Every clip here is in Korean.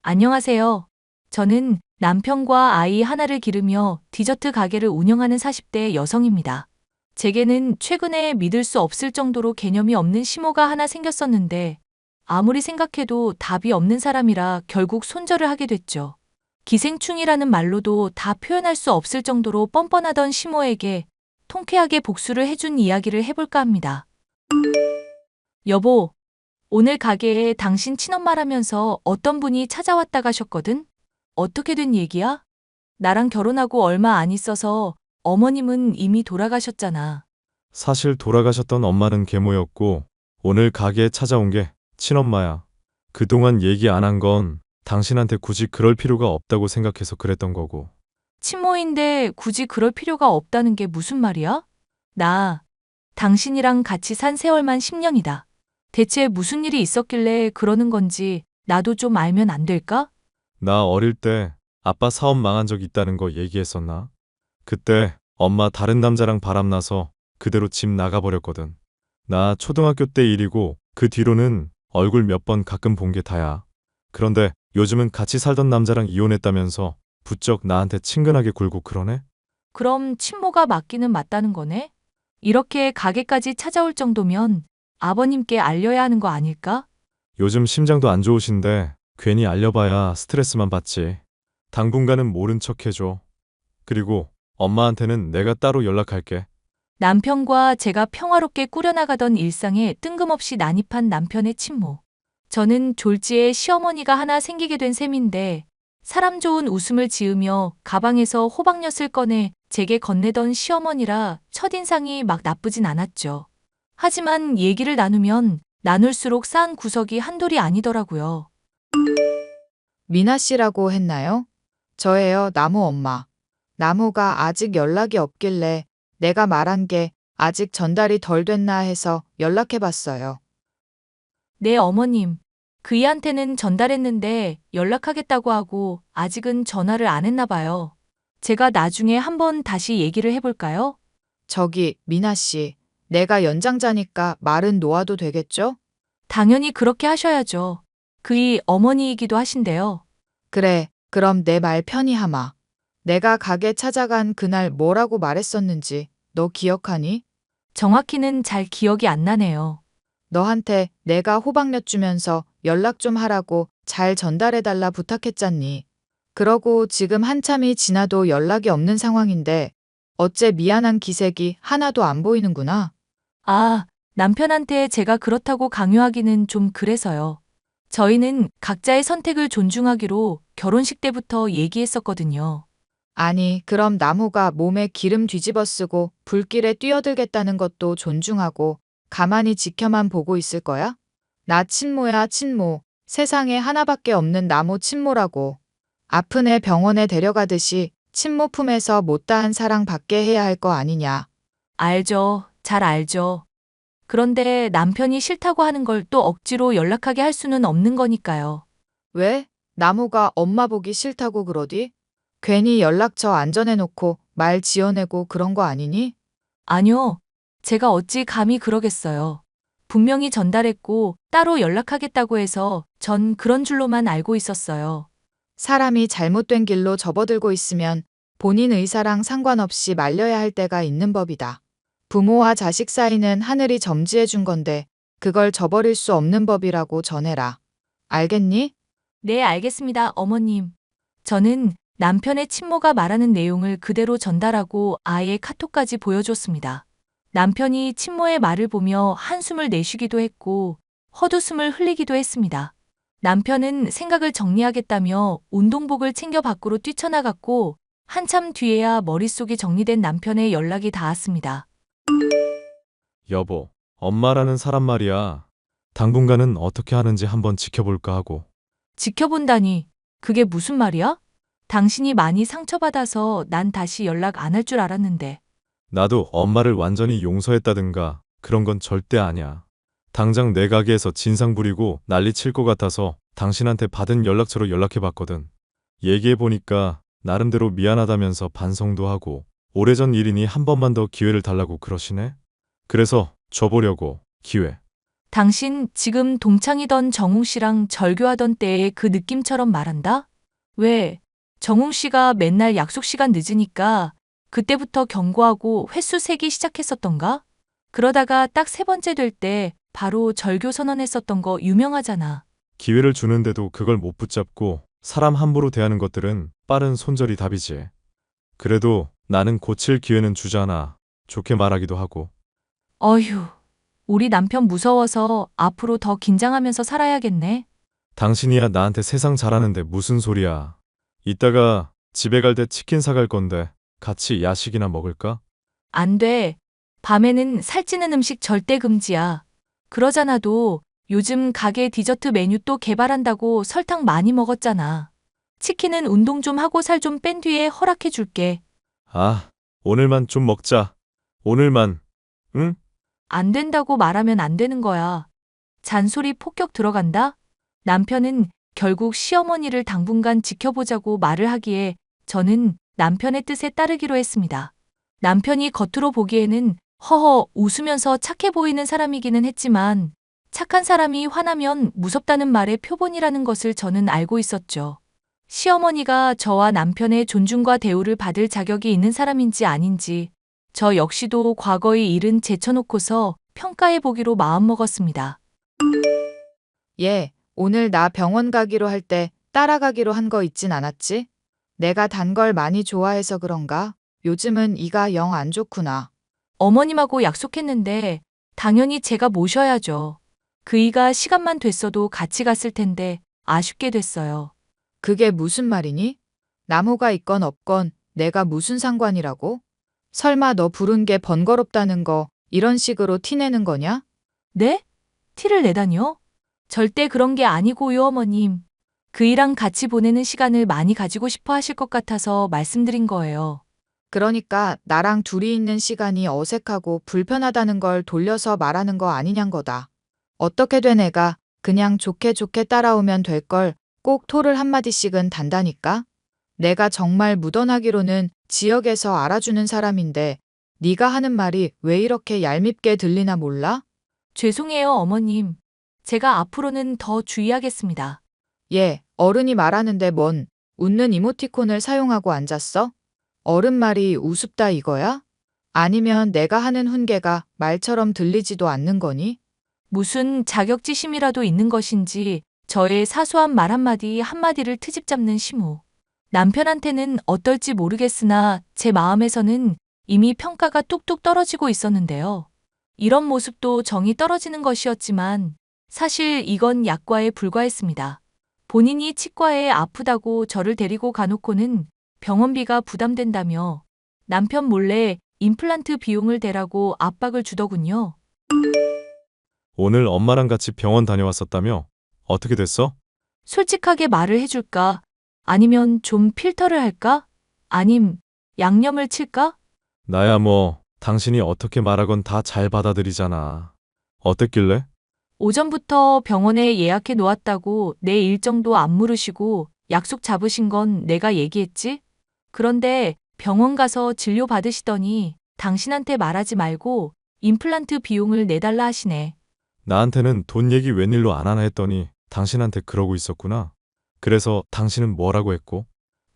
안녕하세요. 저는 남편과 아이 하나를 기르며 디저트 가게를 운영하는 40대 여성입니다. 제게는 최근에 믿을 수 없을 정도로 개념이 없는 시모가 하나 생겼었는데 아무리 생각해도 답이 없는 사람이라 결국 손절을 하게 됐죠. 기생충이라는 말로도 다 표현할 수 없을 정도로 뻔뻔하던 시모에게 통쾌하게 복수를 해준 이야기를 해볼까 합니다. 여보, 오늘 가게에 당신 친엄마라면서 어떤 분이 찾아왔다 가셨거든? 어떻게 된 얘기야? 나랑 결혼하고 얼마 안 있어서 어머님은 이미 돌아가셨잖아. 사실 돌아가셨던 엄마는 계모였고 오늘 가게에 찾아온 게 친엄마야. 그동안 얘기 안 한 건 당신한테 굳이 그럴 필요가 없다고 생각해서 그랬던 거고. 친모인데 굳이 그럴 필요가 없다는 게 무슨 말이야? 나, 당신이랑 같이 산 세월만 10년이다. 대체 무슨 일이 있었길래 그러는 건지 나도 좀 알면 안 될까? 나 어릴 때 아빠 사업 망한 적 있다는 거 얘기했었나? 그때 엄마 다른 남자랑 바람나서 그대로 집 나가버렸거든. 나 초등학교 때 일이고 그 뒤로는 얼굴 몇 번 가끔 본 게 다야. 그런데 요즘은 같이 살던 남자랑 이혼했다면서 부쩍 나한테 친근하게 굴고 그러네? 그럼 친모가 맞기는 맞다는 거네? 이렇게 가게까지 찾아올 정도면 아버님께 알려야 하는 거 아닐까? 요즘 심장도 안 좋으신데 괜히 알려봐야 스트레스만 받지. 당분간은 모른 척 해줘. 그리고 엄마한테는 내가 따로 연락할게. 남편과 제가 평화롭게 꾸려나가던 일상에 뜬금없이 난입한 남편의 친모. 저는 졸지에 시어머니가 하나 생기게 된 셈인데 사람 좋은 웃음을 지으며 가방에서 호박엿을 꺼내 제게 건네던 시어머니라 첫인상이 막 나쁘진 않았죠. 하지만 얘기를 나누면 나눌수록 쌓은 구석이 한둘이 아니더라고요. 미나 씨라고 했나요? 저예요, 나무 엄마. 나무가 아직 연락이 없길래 내가 말한 게 아직 전달이 덜 됐나 해서 연락해 봤어요. 네, 어머님. 그이한테는 전달했는데 연락하겠다고 하고 아직은 전화를 안 했나 봐요. 제가 나중에 한번 다시 얘기를 해볼까요? 저기, 미나 씨. 내가 연장자니까 말은 놓아도 되겠죠? 당연히 그렇게 하셔야죠. 그이 어머니이기도 하신데요. 그래, 그럼 내 말 편히 하마. 내가 가게 찾아간 그날 뭐라고 말했었는지 너 기억하니? 정확히는 잘 기억이 안 나네요. 너한테 내가 호박엿 주면서 연락 좀 하라고 잘 전달해달라 부탁했잖니. 그러고 지금 한참이 지나도 연락이 없는 상황인데 어째 미안한 기색이 하나도 안 보이는구나. 아, 남편한테 제가 그렇다고 강요하기는 좀 그래서요. 저희는 각자의 선택을 존중하기로 결혼식 때부터 얘기했었거든요. 아니, 그럼 나무가 몸에 기름 뒤집어 쓰고 불길에 뛰어들겠다는 것도 존중하고 가만히 지켜만 보고 있을 거야? 나 친모야, 친모. 세상에 하나밖에 없는 나무 친모라고. 아픈 애 병원에 데려가듯이 친모 품에서 못다한 사랑 받게 해야 할 거 아니냐. 알죠. 잘 알죠. 그런데 남편이 싫다고 하는 걸 또 억지로 연락하게 할 수는 없는 거니까요. 왜? 나무가 엄마 보기 싫다고 그러디? 괜히 연락처 안전해놓고 말 지어내고 그런 거 아니니? 아니요. 제가 어찌 감히 그러겠어요. 분명히 전달했고 따로 연락하겠다고 해서 전 그런 줄로만 알고 있었어요. 사람이 잘못된 길로 접어들고 있으면 본인 의사랑 상관없이 말려야 할 때가 있는 법이다. 부모와 자식 사이는 하늘이 점지해 준 건데 그걸 저버릴 수 없는 법이라고 전해라. 알겠니? 네, 알겠습니다, 어머님. 저는 남편의 친모가 말하는 내용을 그대로 전달하고 아예 카톡까지 보여줬습니다. 남편이 친모의 말을 보며 한숨을 내쉬기도 했고 헛웃음을 흘리기도 했습니다. 남편은 생각을 정리하겠다며 운동복을 챙겨 밖으로 뛰쳐나갔고 한참 뒤에야 머릿속이 정리된 남편의 연락이 닿았습니다. 여보, 엄마라는 사람 말이야. 당분간은 어떻게 하는지 한번 지켜볼까 하고. 지켜본다니, 그게 무슨 말이야? 당신이 많이 상처받아서 난 다시 연락 안 할 줄 알았는데. 나도 엄마를 완전히 용서했다든가 그런 건 절대 아니야. 당장 내 가게에서 진상 부리고 난리 칠 것 같아서 당신한테 받은 연락처로 연락해봤거든. 얘기해보니까 나름대로 미안하다면서 반성도 하고 오래전 일이니 한 번만 더 기회를 달라고 그러시네? 그래서 줘보려고, 기회. 당신 지금 동창이던 정웅 씨랑 절교하던 때의 그 느낌처럼 말한다? 왜? 정웅 씨가 맨날 약속 시간 늦으니까 그때부터 경고하고 횟수 세기 시작했었던가? 그러다가 딱 세 번째 될 때 바로 절교 선언했었던 거 유명하잖아. 기회를 주는데도 그걸 못 붙잡고 사람 함부로 대하는 것들은 빠른 손절이 답이지. 그래도 나는 고칠 기회는 주잖아. 좋게 말하기도 하고. 어휴, 우리 남편 무서워서 앞으로 더 긴장하면서 살아야겠네. 당신이야 나한테 세상 잘하는데 무슨 소리야. 이따가 집에 갈 때 치킨 사갈 건데 같이 야식이나 먹을까? 안 돼. 밤에는 살찌는 음식 절대 금지야. 그러잖아도 요즘 가게 디저트 메뉴 또 개발한다고 설탕 많이 먹었잖아. 치킨은 운동 좀 하고 살 좀 뺀 뒤에 허락해 줄게. 아, 오늘만 좀 먹자. 오늘만. 응? 안 된다고 말하면 안 되는 거야. 잔소리 폭격 들어간다? 남편은 결국 시어머니를 당분간 지켜보자고 말을 하기에 저는 남편의 뜻에 따르기로 했습니다. 남편이 겉으로 보기에는 허허 웃으면서 착해 보이는 사람이기는 했지만 착한 사람이 화나면 무섭다는 말의 표본이라는 것을 저는 알고 있었죠. 시어머니가 저와 남편의 존중과 대우를 받을 자격이 있는 사람인지 아닌지 저 역시도 과거의 일은 제쳐놓고서 평가해 보기로 마음먹었습니다. 얘, 오늘 나 병원 가기로 할 때 따라가기로 한 거 있진 않았지? 내가 단 걸 많이 좋아해서 그런가? 요즘은 이가 영 안 좋구나. 어머님하고 약속했는데 당연히 제가 모셔야죠. 그이가 시간만 됐어도 같이 갔을 텐데 아쉽게 됐어요. 그게 무슨 말이니? 나무가 있건 없건 내가 무슨 상관이라고? 설마 너 부른 게 번거롭다는 거 이런 식으로 티내는 거냐? 네? 티를 내다니요? 절대 그런 게 아니고요, 어머님. 그이랑 같이 보내는 시간을 많이 가지고 싶어 하실 것 같아서 말씀드린 거예요. 그러니까 나랑 둘이 있는 시간이 어색하고 불편하다는 걸 돌려서 말하는 거 아니냔 거다. 어떻게 된 애가 그냥 좋게 좋게 따라오면 될 걸 꼭 토를 한마디씩은 단다니까? 내가 정말 묻어나기로는 지역에서 알아주는 사람인데 네가 하는 말이 왜 이렇게 얄밉게 들리나 몰라? 죄송해요, 어머님. 제가 앞으로는 더 주의하겠습니다. 얘, 어른이 말하는데 뭔 웃는 이모티콘을 사용하고 앉았어? 어른 말이 우습다 이거야? 아니면 내가 하는 훈계가 말처럼 들리지도 않는 거니? 무슨 자격지심이라도 있는 것인지 저의 사소한 말 한마디 한마디를 트집 잡는 시무. 남편한테는 어떨지 모르겠으나 제 마음에서는 이미 평가가 뚝뚝 떨어지고 있었는데요. 이런 모습도 정이 떨어지는 것이었지만 사실 이건 약과에 불과했습니다. 본인이 치과에 아프다고 저를 데리고 가놓고는 병원비가 부담된다며 남편 몰래 임플란트 비용을 대라고 압박을 주더군요. 오늘 엄마랑 같이 병원 다녀왔었다며? 어떻게 됐어? 솔직하게 말을 해줄까? 아니면 좀 필터를 할까? 아님 양념을 칠까? 나야 뭐 당신이 어떻게 말하건 다 잘 받아들이잖아. 어땠길래? 오전부터 병원에 예약해 놓았다고 내 일정도 안 물으시고 약속 잡으신 건 내가 얘기했지? 그런데 병원 가서 진료 받으시더니 당신한테 말하지 말고 임플란트 비용을 내달라 하시네. 나한테는 돈 얘기 웬일로 안 하나 했더니 당신한테 그러고 있었구나. 그래서 당신은 뭐라고 했고?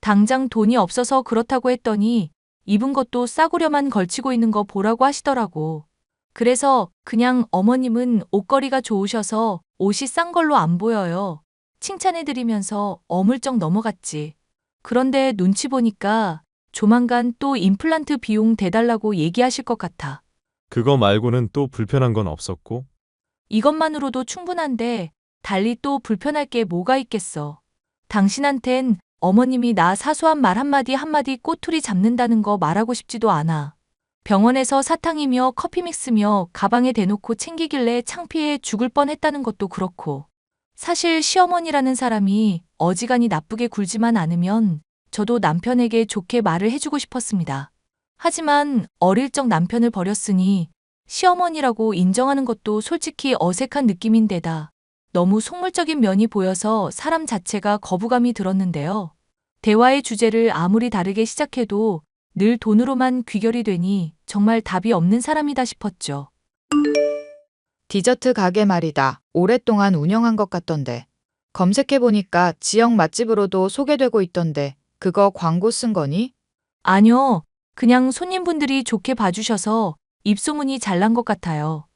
당장 돈이 없어서 그렇다고 했더니 입은 것도 싸구려만 걸치고 있는 거 보라고 하시더라고. 그래서 그냥 어머님은 옷걸이가 좋으셔서 옷이 싼 걸로 안 보여요. 칭찬해드리면서 어물쩍 넘어갔지. 그런데 눈치 보니까 조만간 또 임플란트 비용 대달라고 얘기하실 것 같아. 그거 말고는 또 불편한 건 없었고? 이것만으로도 충분한데 달리 또 불편할 게 뭐가 있겠어. 당신한텐 어머님이 나 사소한 말 한마디 한마디 꼬투리 잡는다는 거 말하고 싶지도 않아. 병원에서 사탕이며 커피 믹스며 가방에 대놓고 챙기길래 창피해 죽을 뻔했다는 것도 그렇고. 사실 시어머니라는 사람이 어지간히 나쁘게 굴지만 않으면 저도 남편에게 좋게 말을 해주고 싶었습니다. 하지만 어릴 적 남편을 버렸으니 시어머니라고 인정하는 것도 솔직히 어색한 느낌인데다 너무 속물적인 면이 보여서 사람 자체가 거부감이 들었는데요. 대화의 주제를 아무리 다르게 시작해도 늘 돈으로만 귀결이 되니 정말 답이 없는 사람이다 싶었죠. 디저트 가게 말이다. 오랫동안 운영한 것 같던데. 검색해보니까 지역 맛집으로도 소개되고 있던데 그거 광고 쓴 거니? 아니요. 그냥 손님분들이 좋게 봐주셔서 입소문이 잘 난 것 같아요.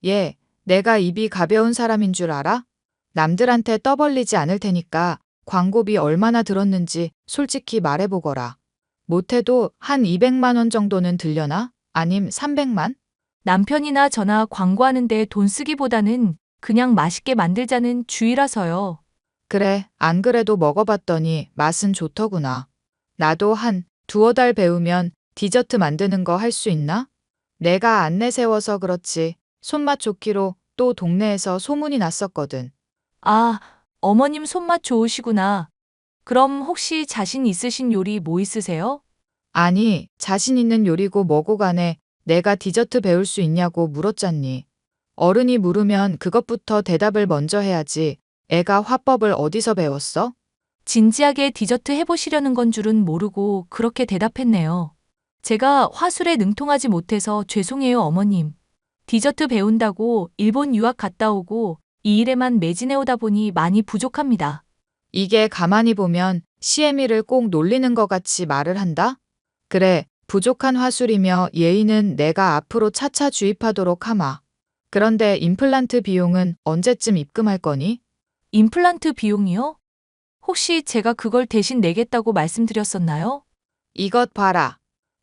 예, 내가 입이 가벼운 사람인 줄 알아? 남들한테 떠벌리지 않을 테니까 광고비 얼마나 들었는지 솔직히 말해보거라. 못해도 한 200만 원 정도는 들려나? 아님 300만? 남편이나 저나 광고하는데 돈 쓰기보다는 그냥 맛있게 만들자는 주의라서요. 그래, 안 그래도 먹어봤더니 맛은 좋더구나. 나도 한 두어 달 배우면 디저트 만드는 거 할 수 있나? 내가 안 내세워서 그렇지. 손맛 좋기로 또 동네에서 소문이 났었거든. 아, 어머님 손맛 좋으시구나. 그럼 혹시 자신 있으신 요리 뭐 있으세요? 아니, 자신 있는 요리고 뭐고 간에 내가 디저트 배울 수 있냐고 물었잖니. 어른이 물으면 그것부터 대답을 먼저 해야지. 애가 화법을 어디서 배웠어? 진지하게 디저트 해보시려는 건 줄은 모르고 그렇게 대답했네요. 제가 화술에 능통하지 못해서 죄송해요, 어머님. 디저트 배운다고 일본 유학 갔다 오고 이 일에만 매진해 오다 보니 많이 부족합니다. 이게 가만히 보면 시애미를 꼭 놀리는 것 같이 말을 한다? 그래, 부족한 화술이며 예의는 내가 앞으로 차차 주입하도록 하마. 그런데 임플란트 비용은 언제쯤 입금할 거니? 임플란트 비용이요? 혹시 제가 그걸 대신 내겠다고 말씀드렸었나요? 이것 봐라.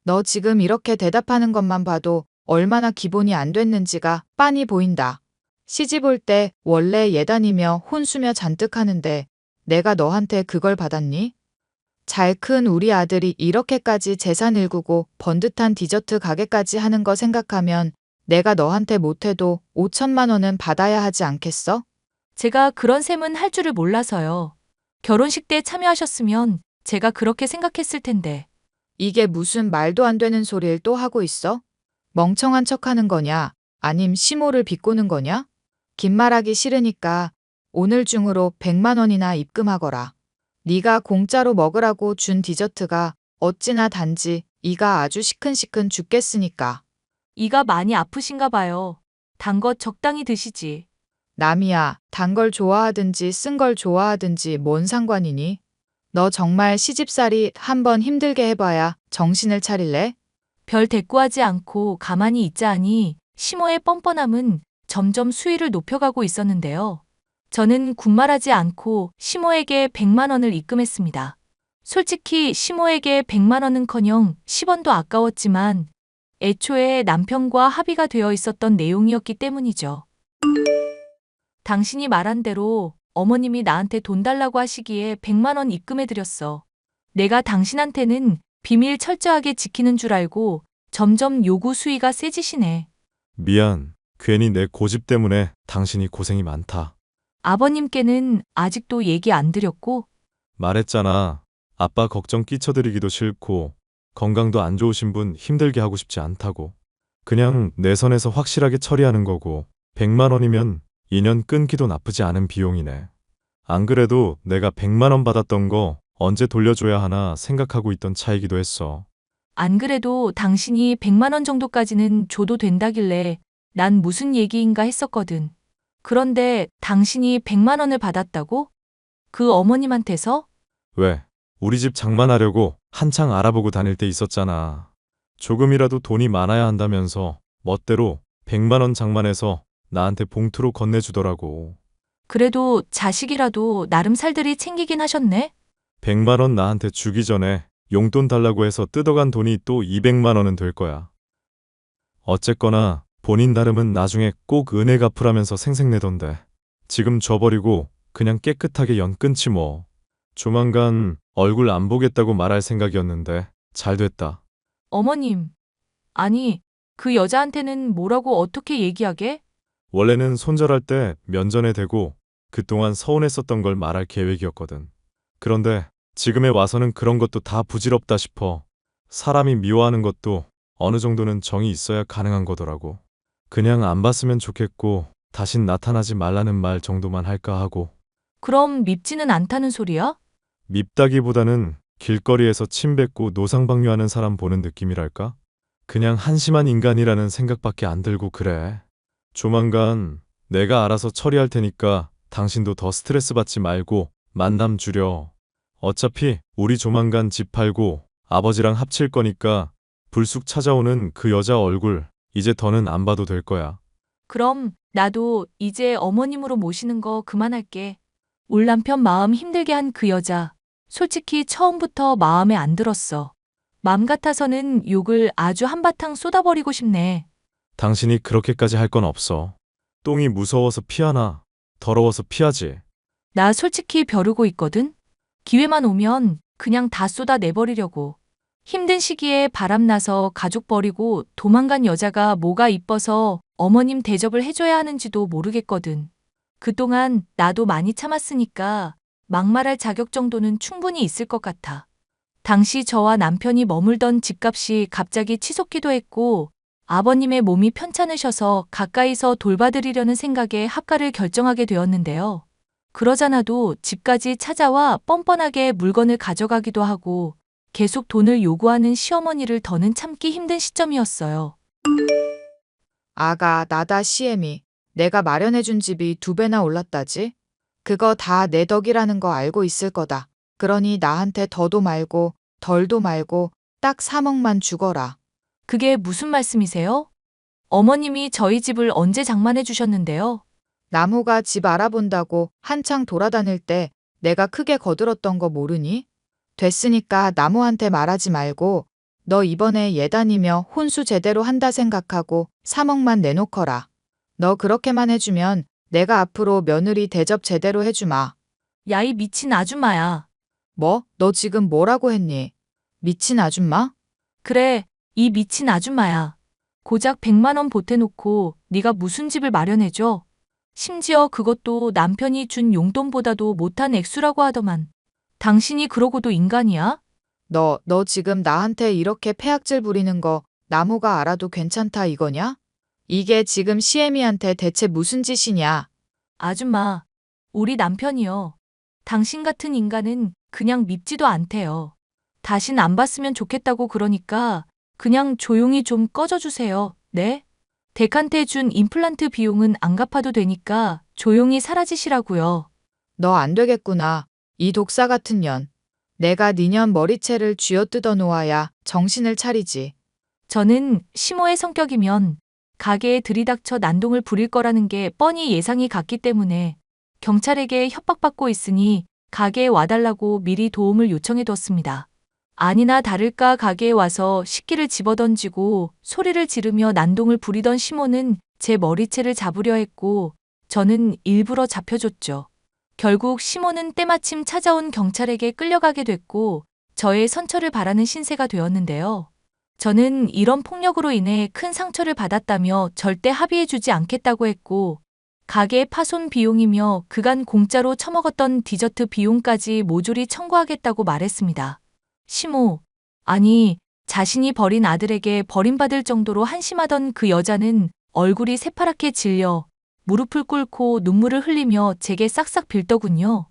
너 지금 이렇게 대답하는 것만 봐도 얼마나 기본이 안 됐는지가 빤히 보인다. 시집 올 때 원래 예단이며 혼수며 잔뜩 하는데 내가 너한테 그걸 받았니? 잘 큰 우리 아들이 이렇게까지 재산 일구고 번듯한 디저트 가게까지 하는 거 생각하면 내가 너한테 못해도 5천만 원은 받아야 하지 않겠어? 제가 그런 셈은 할 줄을 몰라서요. 결혼식 때 참여하셨으면 제가 그렇게 생각했을 텐데. 이게 무슨 말도 안 되는 소리를 또 하고 있어? 멍청한 척 하는 거냐? 아님 시모를 비꼬는 거냐? 긴 말하기 싫으니까 오늘 중으로 100만 원이나 입금하거라. 네가 공짜로 먹으라고 준 디저트가 어찌나 단지 이가 아주 시큰시큰 죽겠으니까. 이가 많이 아프신가 봐요. 단 것 적당히 드시지. 남이야, 단 걸 좋아하든지 쓴 걸 좋아하든지 뭔 상관이니? 너 정말 시집살이 한번 힘들게 해봐야 정신을 차릴래? 별 대꾸하지 않고 가만히 있자 하니 시모의 뻔뻔함은 점점 수위를 높여가고 있었는데요. 저는 군말하지 않고 시모에게 100만 원을 입금했습니다. 솔직히 시모에게 100만 원은커녕 10원도 아까웠지만 애초에 남편과 합의가 되어 있었던 내용이었기 때문이죠. 당신이 말한 대로 어머님이 나한테 돈 달라고 하시기에 100만 원 입금해드렸어. 내가 당신한테는 비밀 철저하게 지키는 줄 알고 점점 요구 수위가 세지시네. 미안. 괜히 내 고집 때문에 당신이 고생이 많다. 아버님께는 아직도 얘기 안 드렸고 말했잖아. 아빠 걱정 끼쳐드리기도 싫고 건강도 안 좋으신 분 힘들게 하고 싶지 않다고. 그냥 내 선에서 확실하게 처리하는 거고 100만 원이면 2년 끊기도 나쁘지 않은 비용이네. 안 그래도 내가 100만 원 받았던 거 언제 돌려줘야 하나 생각하고 있던 차이기도 했어. 안 그래도 당신이 100만 원 정도까지는 줘도 된다길래 난 무슨 얘기인가 했었거든. 그런데 당신이 100만 원을 받았다고? 그 어머님한테서? 왜? 우리 집 장만하려고 한창 알아보고 다닐 때 있었잖아. 조금이라도 돈이 많아야 한다면서 멋대로 100만 원 장만해서 나한테 봉투로 건네주더라고. 그래도 자식이라도 나름 살들이 챙기긴 하셨네? 100만 원 나한테 주기 전에 용돈 달라고 해서 뜯어간 돈이 또 200만 원은 될 거야. 어쨌거나 본인 나름은 나중에 꼭 은혜 갚으라면서 생색내던데. 지금 줘버리고 그냥 깨끗하게 연 끊지 뭐. 조만간 얼굴 안 보겠다고 말할 생각이었는데 잘 됐다. 어머님, 아니, 그 여자한테는 뭐라고 어떻게 얘기하게? 원래는 손절할 때 면전에 대고 그동안 서운했었던 걸 말할 계획이었거든. 그런데 지금에 와서는 그런 것도 다 부질없다 싶어. 사람이 미워하는 것도 어느 정도는 정이 있어야 가능한 거더라고. 그냥 안 봤으면 좋겠고 다신 나타나지 말라는 말 정도만 할까 하고. 그럼 밉지는 않다는 소리야? 밉다기보다는 길거리에서 침 뱉고 노상방뇨하는 사람 보는 느낌이랄까? 그냥 한심한 인간이라는 생각밖에 안 들고 그래. 조만간 내가 알아서 처리할 테니까 당신도 더 스트레스 받지 말고 만남 줄여. 어차피 우리 조만간 집 팔고 아버지랑 합칠 거니까 불쑥 찾아오는 그 여자 얼굴 이제 더는 안 봐도 될 거야. 그럼 나도 이제 어머님으로 모시는 거 그만할게. 울 남편 마음 힘들게 한 그 여자. 솔직히 처음부터 마음에 안 들었어. 맘 같아서는 욕을 아주 한바탕 쏟아버리고 싶네. 당신이 그렇게까지 할 건 없어. 똥이 무서워서 피하나 더러워서 피하지. 나 솔직히 벼르고 있거든? 기회만 오면 그냥 다 쏟아내버리려고. 힘든 시기에 바람나서 가족 버리고 도망간 여자가 뭐가 이뻐서 어머님 대접을 해줘야 하는지도 모르겠거든. 그동안 나도 많이 참았으니까 막말할 자격 정도는 충분히 있을 것 같아. 당시 저와 남편이 머물던 집값이 갑자기 치솟기도 했고 아버님의 몸이 편찮으셔서 가까이서 돌봐드리려는 생각에 합가를 결정하게 되었는데요. 그러자나도 집까지 찾아와 뻔뻔하게 물건을 가져가기도 하고 계속 돈을 요구하는 시어머니를 더는 참기 힘든 시점이었어요. 아가, 나다 시엠이. 내가 마련해준 집이 2배나 올랐다지? 그거 다 내 덕이라는 거 알고 있을 거다. 그러니 나한테 더도 말고 덜도 말고 딱 3억만 주거라. 그게 무슨 말씀이세요? 어머님이 저희 집을 언제 장만해 주셨는데요? 나무가 집 알아본다고 한창 돌아다닐 때 내가 크게 거들었던 거 모르니? 됐으니까 나무한테 말하지 말고 너 이번에 예단이며 혼수 제대로 한다 생각하고 3억만 내놓거라. 너 그렇게만 해주면 내가 앞으로 며느리 대접 제대로 해주마. 야, 이 미친 아줌마야. 뭐? 너 지금 뭐라고 했니? 미친 아줌마? 그래, 이 미친 아줌마야. 고작 100만 원 보태놓고 네가 무슨 집을 마련해줘? 심지어 그것도 남편이 준 용돈보다도 못한 액수라고 하더만. 당신이 그러고도 인간이야? 너 지금 나한테 이렇게 패악질 부리는 거 나무가 알아도 괜찮다 이거냐? 이게 지금 시애미한테 대체 무슨 짓이냐? 아줌마, 우리 남편이요. 당신 같은 인간은 그냥 밉지도 않대요. 다신 안 봤으면 좋겠다고 그러니까 그냥 조용히 좀 꺼져주세요. 네? 덱한테 준 임플란트 비용은 안 갚아도 되니까 조용히 사라지시라고요. 너 안 되겠구나. 이 독사 같은 년. 내가 니년 머리채를 쥐어뜯어 놓아야 정신을 차리지. 저는 시모의 성격이면 가게에 들이닥쳐 난동을 부릴 거라는 게 뻔히 예상이 갔기 때문에 경찰에게 협박받고 있으니 가게에 와달라고 미리 도움을 요청해뒀습니다. 아니나 다를까 가게에 와서 식기를 집어던지고 소리를 지르며 난동을 부리던 시모는 제 머리채를 잡으려 했고 저는 일부러 잡혀줬죠. 결국 시모는 때마침 찾아온 경찰에게 끌려가게 됐고 저의 선처를 바라는 신세가 되었는데요. 저는 이런 폭력으로 인해 큰 상처를 받았다며 절대 합의해주지 않겠다고 했고 가게 파손 비용이며 그간 공짜로 처먹었던 디저트 비용까지 모조리 청구하겠다고 말했습니다. 시모, 아니 자신이 버린 아들에게 버림받을 정도로 한심하던 그 여자는 얼굴이 새파랗게 질려 무릎을 꿇고 눈물을 흘리며 제게 싹싹 빌더군요.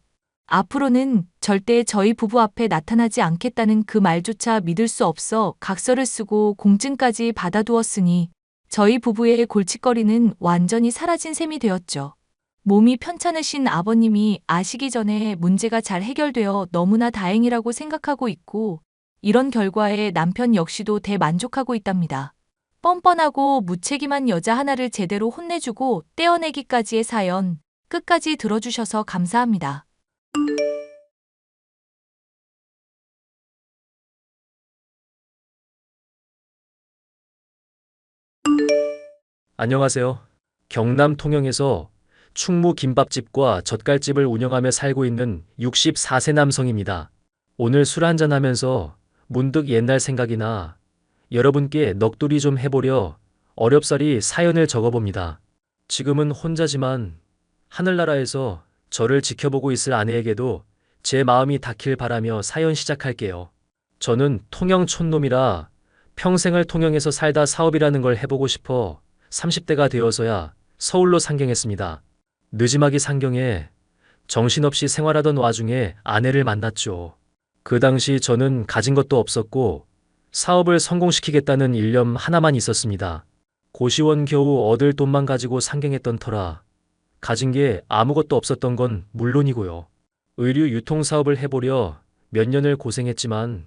앞으로는 절대 저희 부부 앞에 나타나지 않겠다는 그 말조차 믿을 수 없어 각서를 쓰고 공증까지 받아두었으니 저희 부부의 골칫거리는 완전히 사라진 셈이 되었죠. 몸이 편찮으신 아버님이 아시기 전에 문제가 잘 해결되어 너무나 다행이라고 생각하고 있고 이런 결과에 남편 역시도 대만족하고 있답니다. 뻔뻔하고 무책임한 여자 하나를 제대로 혼내주고 떼어내기까지의 사연 끝까지 들어주셔서 감사합니다. 안녕하세요. 경남 통영에서 충무 김밥집과 젓갈집을 운영하며 살고 있는 64세 남성입니다. 오늘 술 한잔하면서 문득 옛날 생각이 나 여러분께 넋두리 좀 해보려 어렵사리 사연을 적어봅니다. 지금은 혼자지만 하늘나라에서 저를 지켜보고 있을 아내에게도 제 마음이 닿길 바라며 사연 시작할게요. 저는 통영 촌놈이라 평생을 통영에서 살다 사업이라는 걸 해보고 싶어 30대가 되어서야 서울로 상경했습니다. 느지막이 상경해 정신없이 생활하던 와중에 아내를 만났죠. 그 당시 저는 가진 것도 없었고 사업을 성공시키겠다는 일념 하나만 있었습니다. 고시원 겨우 얻을 돈만 가지고 상경했던 터라 가진 게 아무것도 없었던 건 물론이고요. 의류 유통 사업을 해보려 몇 년을 고생했지만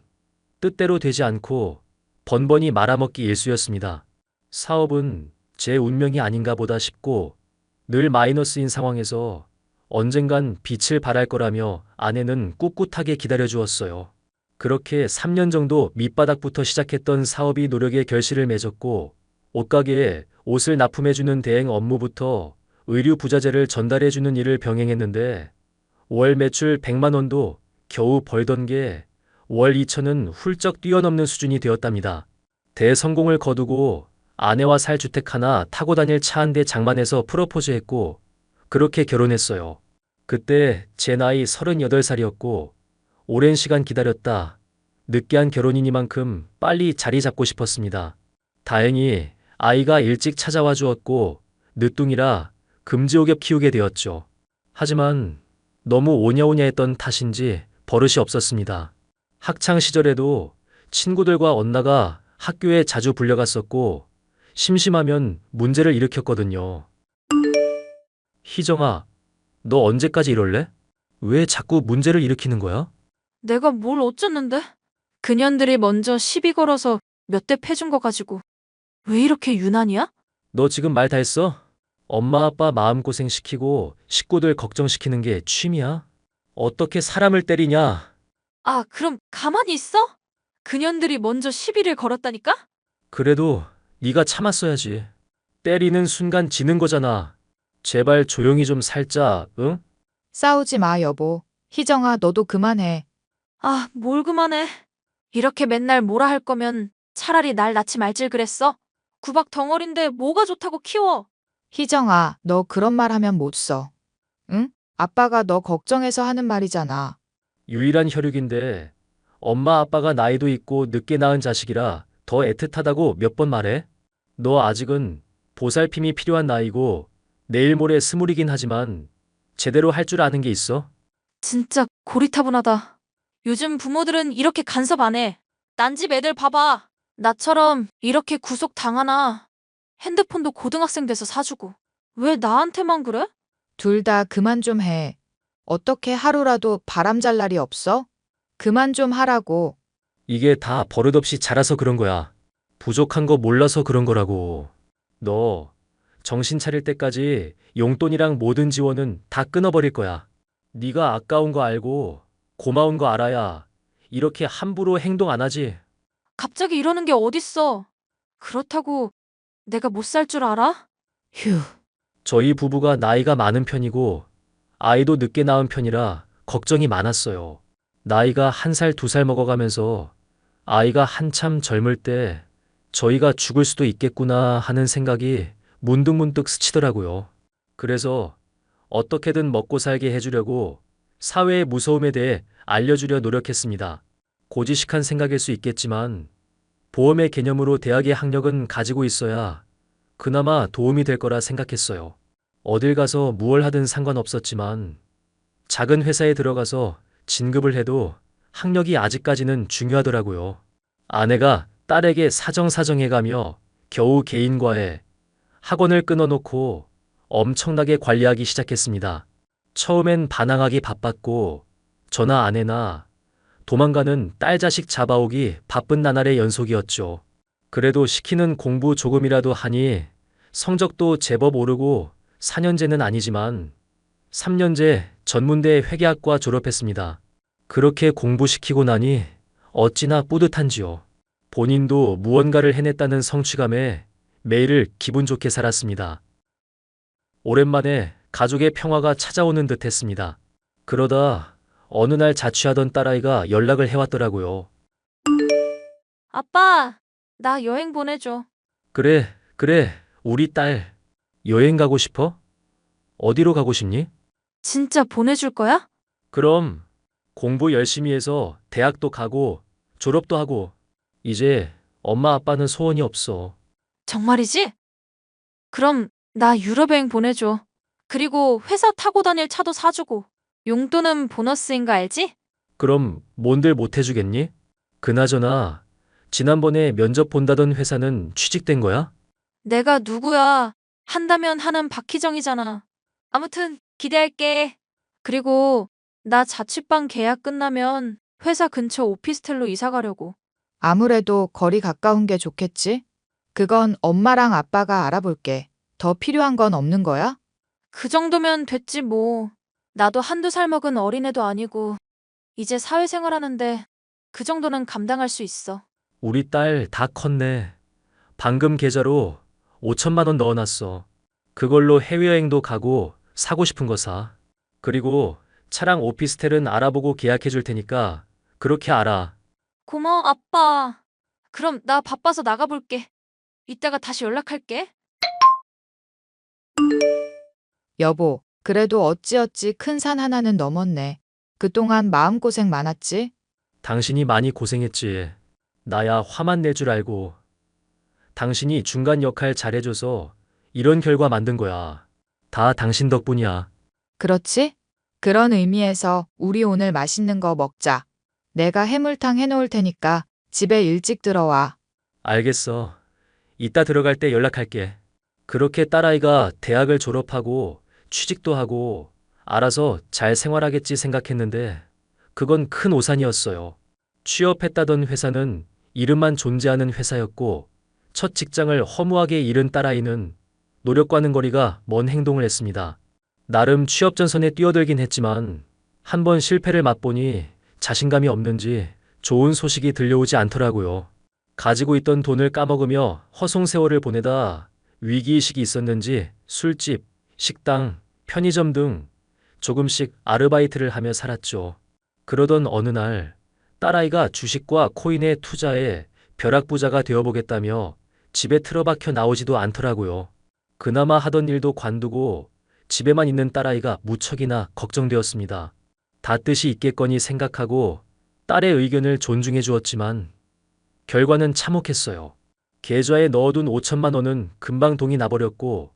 뜻대로 되지 않고 번번이 말아먹기 일쑤였습니다. 사업은 제 운명이 아닌가 보다 싶고 늘 마이너스인 상황에서 언젠간 빛을 발할 거라며 아내는 꿋꿋하게 기다려주었어요. 그렇게 3년 정도 밑바닥부터 시작했던 사업이 노력의 결실을 맺었고 옷가게에 옷을 납품해주는 대행 업무부터 의류 부자재를 전달해주는 일을 병행했는데 월 매출 100만 원도 겨우 벌던 게 월 2천은 훌쩍 뛰어넘는 수준이 되었답니다. 대성공을 거두고 아내와 살 주택 하나 타고 다닐 차 한 대 장만해서 프로포즈했고 그렇게 결혼했어요. 그때 제 나이 38살이었고 오랜 시간 기다렸다. 늦게한 결혼이니만큼 빨리 자리 잡고 싶었습니다. 다행히 아이가 일찍 찾아와 주었고 늦둥이라 금지옥엽 키우게 되었죠. 하지만 너무 오냐오냐 했던 탓인지 버릇이 없었습니다. 학창 시절에도 친구들과 엇나가 학교에 자주 불려갔었고 심심하면 문제를 일으켰거든요. 희정아, 너 언제까지 이럴래? 왜 자꾸 문제를 일으키는 거야? 내가 뭘 어쩌는데? 그년들이 먼저 시비 걸어서 몇 대 패준 거 가지고 왜 이렇게 유난이야? 너 지금 말 다 했어? 엄마 아빠 마음고생 시키고 식구들 걱정시키는 게 취미야? 어떻게 사람을 때리냐? 아, 그럼 가만히 있어? 그년들이 먼저 시비를 걸었다니까? 그래도 네가 참았어야지. 때리는 순간 지는 거잖아. 제발 조용히 좀 살자, 응? 싸우지 마, 여보. 희정아, 너도 그만해. 아, 뭘 그만해. 이렇게 맨날 뭐라 할 거면 차라리 날 낳지 말질 그랬어. 구박 덩어리인데 뭐가 좋다고 키워. 희정아, 너 그런 말 하면 못 써. 응? 아빠가 너 걱정해서 하는 말이잖아. 유일한 혈육인데 엄마 아빠가 나이도 있고 늦게 낳은 자식이라 더 애틋하다고 몇 번 말해? 너 아직은 보살핌이 필요한 나이고 내일 모레 스물이긴 하지만 제대로 할 줄 아는 게 있어? 진짜 고리타분하다. 요즘 부모들은 이렇게 간섭 안 해. 난 집 애들 봐봐. 나처럼 이렇게 구속 당하나. 핸드폰도 고등학생 돼서 사주고. 왜 나한테만 그래? 둘 다 그만 좀 해. 어떻게 하루라도 바람잘 날이 없어? 그만 좀 하라고. 이게 다 버릇없이 자라서 그런 거야. 부족한 거 몰라서 그런 거라고. 너 정신 차릴 때까지 용돈이랑 모든 지원은 다 끊어버릴 거야. 네가 아까운 거 알고 고마운 거 알아야 이렇게 함부로 행동 안 하지. 갑자기 이러는 게 어딨어. 그렇다고 내가 못 살 줄 알아? 휴. 저희 부부가 나이가 많은 편이고 아이도 늦게 낳은 편이라 걱정이 많았어요. 나이가 1살, 2살 먹어가면서 아이가 한참 젊을 때 저희가 죽을 수도 있겠구나 하는 생각이 문득문득 스치더라고요. 그래서 어떻게든 먹고 살게 해주려고 사회의 무서움에 대해 알려주려 노력했습니다. 고지식한 생각일 수 있겠지만 보험의 개념으로 대학의 학력은 가지고 있어야 그나마 도움이 될 거라 생각했어요. 어딜 가서 무얼 하든 상관없었지만 작은 회사에 들어가서 진급을 해도 학력이 아직까지는 중요하더라고요. 아내가 딸에게 사정사정해가며 겨우 개인과외 학원을 끊어놓고 엄청나게 관리하기 시작했습니다. 처음엔 반항하기 바빴고 저나 아내나 도망가는 딸 자식 잡아오기 바쁜 나날의 연속이었죠. 그래도 시키는 공부 조금이라도 하니 성적도 제법 오르고 4년제는 아니지만 3년제 전문대 회계학과 졸업했습니다. 그렇게 공부시키고 나니 어찌나 뿌듯한지요. 본인도 무언가를 해냈다는 성취감에 매일을 기분 좋게 살았습니다. 오랜만에 가족의 평화가 찾아오는 듯 했습니다. 그러다 어느 날 자취하던 딸아이가 연락을 해왔더라고요. 아빠, 나 여행 보내줘. 그래, 우리 딸 여행 가고 싶어? 어디로 가고 싶니? 진짜 보내줄 거야? 그럼 공부 열심히 해서 대학도 가고 졸업도 하고 이제 엄마 아빠는 소원이 없어. 정말이지? 그럼 나 유럽 여행 보내줘. 그리고 회사 타고 다닐 차도 사주고. 용돈은 보너스인 거 알지? 그럼 뭔들 못 해주겠니? 그나저나 지난번에 면접 본다던 회사는 취직된 거야? 내가 누구야? 한다면 하는 박희정이잖아. 아무튼 기대할게. 그리고 나 자취방 계약 끝나면 회사 근처 오피스텔로 이사 가려고. 아무래도 거리 가까운 게 좋겠지? 그건 엄마랑 아빠가 알아볼게. 더 필요한 건 없는 거야? 그 정도면 됐지 뭐. 나도 한두 살 먹은 어린애도 아니고 이제 사회생활 하는데 그 정도는 감당할 수 있어. 우리 딸 다 컸네. 방금 계좌로 5천만 원 넣어놨어. 그걸로 해외여행도 가고 사고 싶은 거 사. 그리고 차랑 오피스텔은 알아보고 계약해 줄 테니까 그렇게 알아. 고마워, 아빠. 그럼 나 바빠서 나가볼게. 이따가 다시 연락할게. 여보, 그래도 어찌어찌 큰 산 하나는 넘었네. 그동안 마음고생 많았지? 당신이 많이 고생했지. 나야 화만 낼 줄 알고. 당신이 중간 역할 잘해줘서 이런 결과 만든 거야. 다 당신 덕분이야. 그렇지? 그런 의미에서 우리 오늘 맛있는 거 먹자. 내가 해물탕 해놓을 테니까 집에 일찍 들어와. 알겠어. 이따 들어갈 때 연락할게. 그렇게 딸아이가 대학을 졸업하고 취직도 하고 알아서 잘 생활하겠지 생각했는데 그건 큰 오산이었어요. 취업했다던 회사는 이름만 존재하는 회사였고 첫 직장을 허무하게 잃은 딸아이는 노력과는 거리가 먼 행동을 했습니다. 나름 취업 전선에 뛰어들긴 했지만 한 번 실패를 맛보니 자신감이 없는지 좋은 소식이 들려오지 않더라고요. 가지고 있던 돈을 까먹으며 허송세월을 보내다 위기의식이 있었는지 술집, 식당, 편의점 등 조금씩 아르바이트를 하며 살았죠. 그러던 어느 날 딸아이가 주식과 코인에 투자해 벼락부자가 되어보겠다며 집에 틀어박혀 나오지도 않더라고요. 그나마 하던 일도 관두고 집에만 있는 딸아이가 무척이나 걱정되었습니다. 다 뜻이 있겠거니 생각하고 딸의 의견을 존중해 주었지만 결과는 참혹했어요. 계좌에 넣어둔 5천만 원은 금방 동이 나버렸고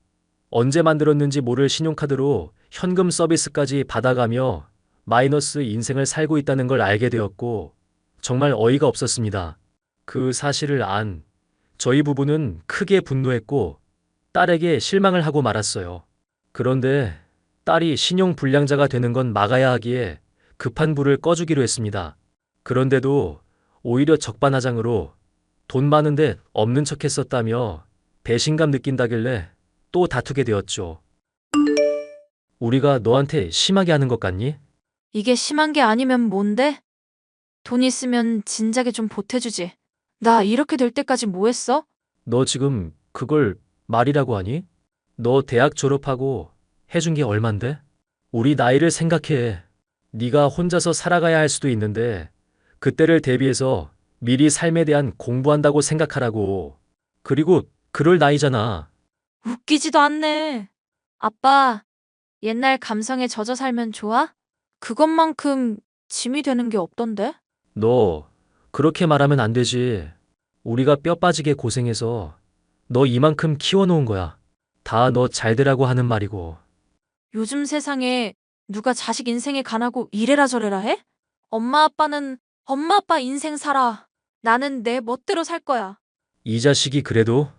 언제 만들었는지 모를 신용카드로 현금 서비스까지 받아가며 마이너스 인생을 살고 있다는 걸 알게 되었고 정말 어이가 없었습니다. 그 사실을 안 저희 부부는 크게 분노했고 딸에게 실망을 하고 말았어요. 그런데 딸이 신용불량자가 되는 건 막아야 하기에 급한 불을 꺼주기로 했습니다. 그런데도 오히려 적반하장으로 돈 많은데 없는 척 했었다며 배신감 느낀다길래 또 다투게 되었죠. 우리가 너한테 심하게 하는 것 같니? 이게 심한 게 아니면 뭔데? 돈 있으면 진작에 좀 보태주지. 나 이렇게 될 때까지 뭐 했어? 너 지금 그걸 말이라고 하니? 너 대학 졸업하고 해준 게 얼만데? 우리 나이를 생각해. 네가 혼자서 살아가야 할 수도 있는데 그때를 대비해서 미리 삶에 대한 공부한다고 생각하라고. 그리고 그럴 나이잖아. 웃기지도 않네. 아빠, 옛날 감성에 젖어 살면 좋아? 그것만큼 짐이 되는 게 없던데? 너 그렇게 말하면 안 되지. 우리가 뼈 빠지게 고생해서 너 이만큼 키워놓은 거야. 다 너 잘되라고 하는 말이고. 요즘 세상에 누가 자식 인생에 관하고 이래라 저래라 해? 엄마 아빠는 엄마 아빠 인생 살아. 나는 내 멋대로 살 거야. 이 자식이 그래도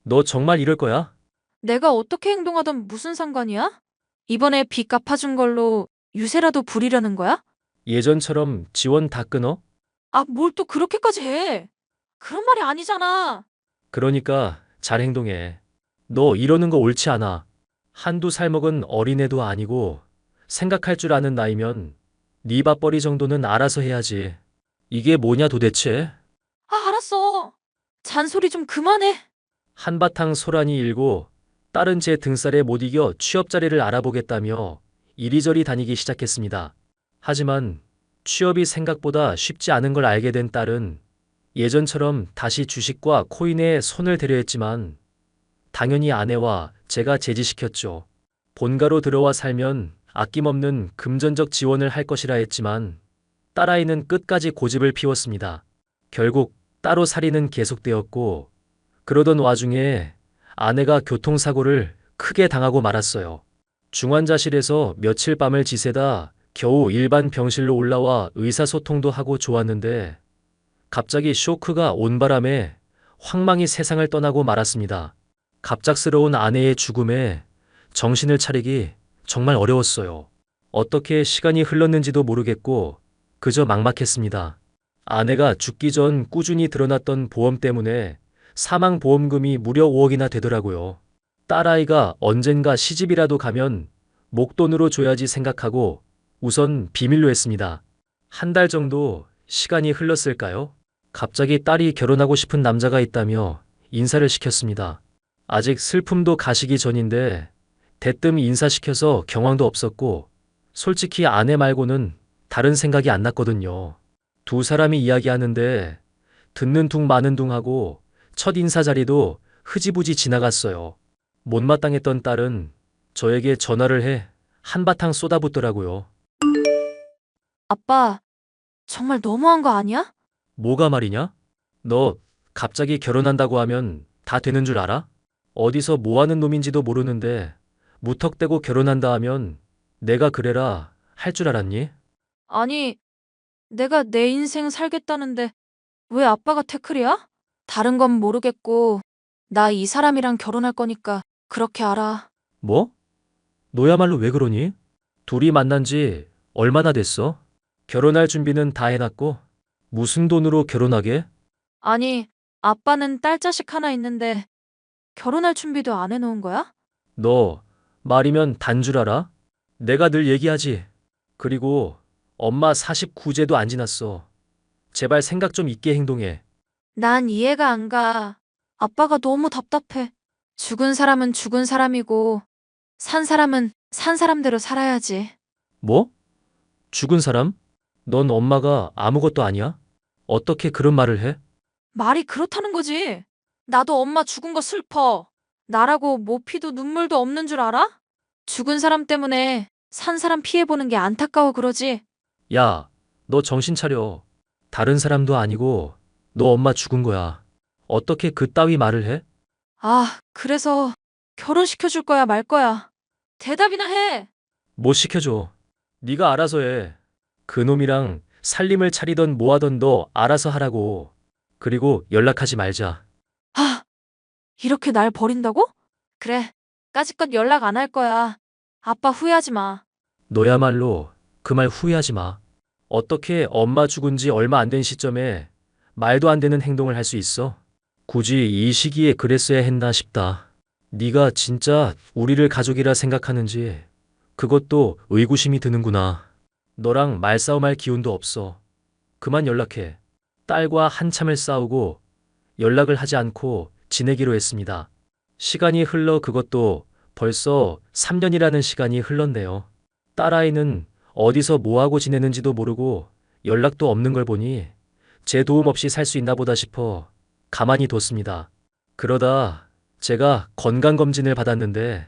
너 정말 이럴 거야? 내가 어떻게 행동하든 무슨 상관이야? 이번에 빚 갚아준 걸로 유세라도 부리려는 거야? 예전처럼 지원 다 끊어? 아, 뭘 또 그렇게까지 해? 그런 말이 아니잖아. 그러니까 잘 행동해. 너 이러는 거 옳지 않아. 한두 살 먹은 어린애도 아니고 생각할 줄 아는 나이면 네 밥벌이 정도는 알아서 해야지. 이게 뭐냐 도대체? 아, 알았어. 잔소리 좀 그만해. 한바탕 소란이 일고 딸은 제 등살에 못 이겨 취업 자리를 알아보겠다며 이리저리 다니기 시작했습니다. 하지만 취업이 생각보다 쉽지 않은 걸 알게 된 딸은 예전처럼 다시 주식과 코인에 손을 대려 했지만 당연히 아내와 제가 제지시켰죠. 본가로 들어와 살면 아낌없는 금전적 지원을 할 것이라 했지만 딸아이는 끝까지 고집을 피웠습니다. 결국 따로 살이는 계속되었고 그러던 와중에 아내가 교통사고를 크게 당하고 말았어요. 중환자실에서 며칠 밤을 지새다 겨우 일반 병실로 올라와 의사소통도 하고 좋았는데 갑자기 쇼크가 온 바람에 황망히 세상을 떠나고 말았습니다. 갑작스러운 아내의 죽음에 정신을 차리기 정말 어려웠어요. 어떻게 시간이 흘렀는지도 모르겠고 그저 막막했습니다. 아내가 죽기 전 꾸준히 들어놨던 보험 때문에 사망 보험금이 무려 5억이나 되더라고요. 딸아이가 언젠가 시집이라도 가면 목돈으로 줘야지 생각하고 우선 비밀로 했습니다. 한 달 정도 시간이 흘렀을까요? 갑자기 딸이 결혼하고 싶은 남자가 있다며 인사를 시켰습니다. 아직 슬픔도 가시기 전인데 대뜸 인사시켜서 경황도 없었고 솔직히 아내 말고는 다른 생각이 안 났거든요. 두 사람이 이야기하는데 듣는 둥 마는 둥 하고 첫 인사 자리도 흐지부지 지나갔어요. 못마땅했던 딸은 저에게 전화를 해 한바탕 쏟아붓더라고요. 아빠, 정말 너무한 거 아니야? 뭐가 말이냐? 너 갑자기 결혼한다고 하면 다 되는 줄 알아? 어디서 뭐 하는 놈인지도 모르는데 무턱대고 결혼한다 하면 내가 그래라 할 줄 알았니? 아니, 내가 내 인생 살겠다는데 왜 아빠가 태클이야? 다른 건 모르겠고, 나 이 사람이랑 결혼할 거니까 그렇게 알아. 뭐? 너야말로 왜 그러니? 둘이 만난 지 얼마나 됐어? 결혼할 준비는 다 해놨고? 무슨 돈으로 결혼하게? 아니, 아빠는 딸 자식 하나 있는데 결혼할 준비도 안 해놓은 거야? 너 말이면 단 줄 알아? 내가 늘 얘기하지. 그리고 엄마 49제도 안 지났어. 제발 생각 좀 있게 행동해. 난 이해가 안 가. 아빠가 너무 답답해. 죽은 사람은 죽은 사람이고, 산 사람은 산 사람대로 살아야지. 뭐? 죽은 사람? 넌 엄마가 아무것도 아니야? 어떻게 그런 말을 해? 말이 그렇다는 거지. 나도 엄마 죽은 거 슬퍼. 나라고 뭐 피도 눈물도 없는 줄 알아? 죽은 사람 때문에 산 사람 피해보는 게 안타까워 그러지. 야, 너 정신 차려. 다른 사람도 아니고 너 엄마 죽은 거야. 어떻게 그따위 말을 해? 아, 그래서 결혼시켜줄 거야 말 거야. 대답이나 해. 못 시켜줘. 네가 알아서 해. 그놈이랑 살림을 차리던 뭐하던 너 알아서 하라고. 그리고 연락하지 말자. 아, 이렇게 날 버린다고? 그래, 까짓것 연락 안 할 거야. 아빠 후회하지 마. 너야말로 그 말 후회하지 마. 어떻게 엄마 죽은 지 얼마 안 된 시점에 말도 안 되는 행동을 할 수 있어? 굳이 이 시기에 그랬어야 했나 싶다. 네가 진짜 우리를 가족이라 생각하는지 그것도 의구심이 드는구나. 너랑 말싸움할 기운도 없어. 그만 연락해. 딸과 한참을 싸우고 연락을 하지 않고 지내기로 했습니다. 시간이 흘러 그것도 벌써 3년이라는 시간이 흘렀네요. 딸아이는 어디서 뭐하고 지내는지도 모르고 연락도 없는 걸 보니 제 도움 없이 살 수 있나 보다 싶어 가만히 뒀습니다. 그러다 제가 건강검진을 받았는데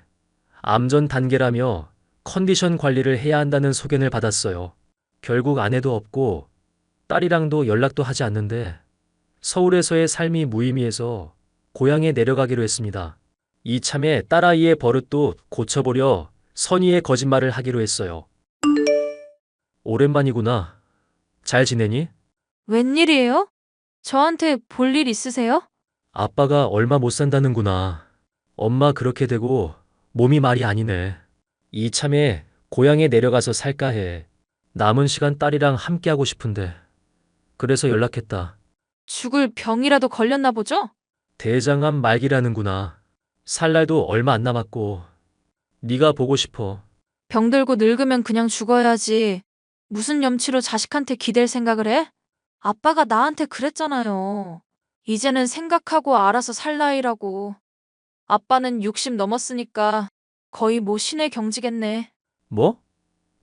암전 단계라며 컨디션 관리를 해야 한다는 소견을 받았어요. 결국 아내도 없고 딸이랑도 연락도 하지 않는데 서울에서의 삶이 무의미해서 고향에 내려가기로 했습니다. 이참에 딸아이의 버릇도 고쳐보려 선의의 거짓말을 하기로 했어요. 오랜만이구나. 잘 지내니? 웬일이에요? 저한테 볼 일 있으세요? 아빠가 얼마 못 산다는구나. 엄마 그렇게 되고 몸이 말이 아니네. 이참에 고향에 내려가서 살까 해. 남은 시간 딸이랑 함께하고 싶은데. 그래서 연락했다. 죽을 병이라도 걸렸나 보죠? 대장암 말기라는구나. 살 날도 얼마 안 남았고. 네가 보고 싶어. 병들고 늙으면 그냥 죽어야지. 무슨 염치로 자식한테 기댈 생각을 해? 아빠가 나한테 그랬잖아요. 이제는 생각하고 알아서 살 나이라고. 아빠는 60 넘었으니까 거의 뭐 신의 경지겠네. 뭐?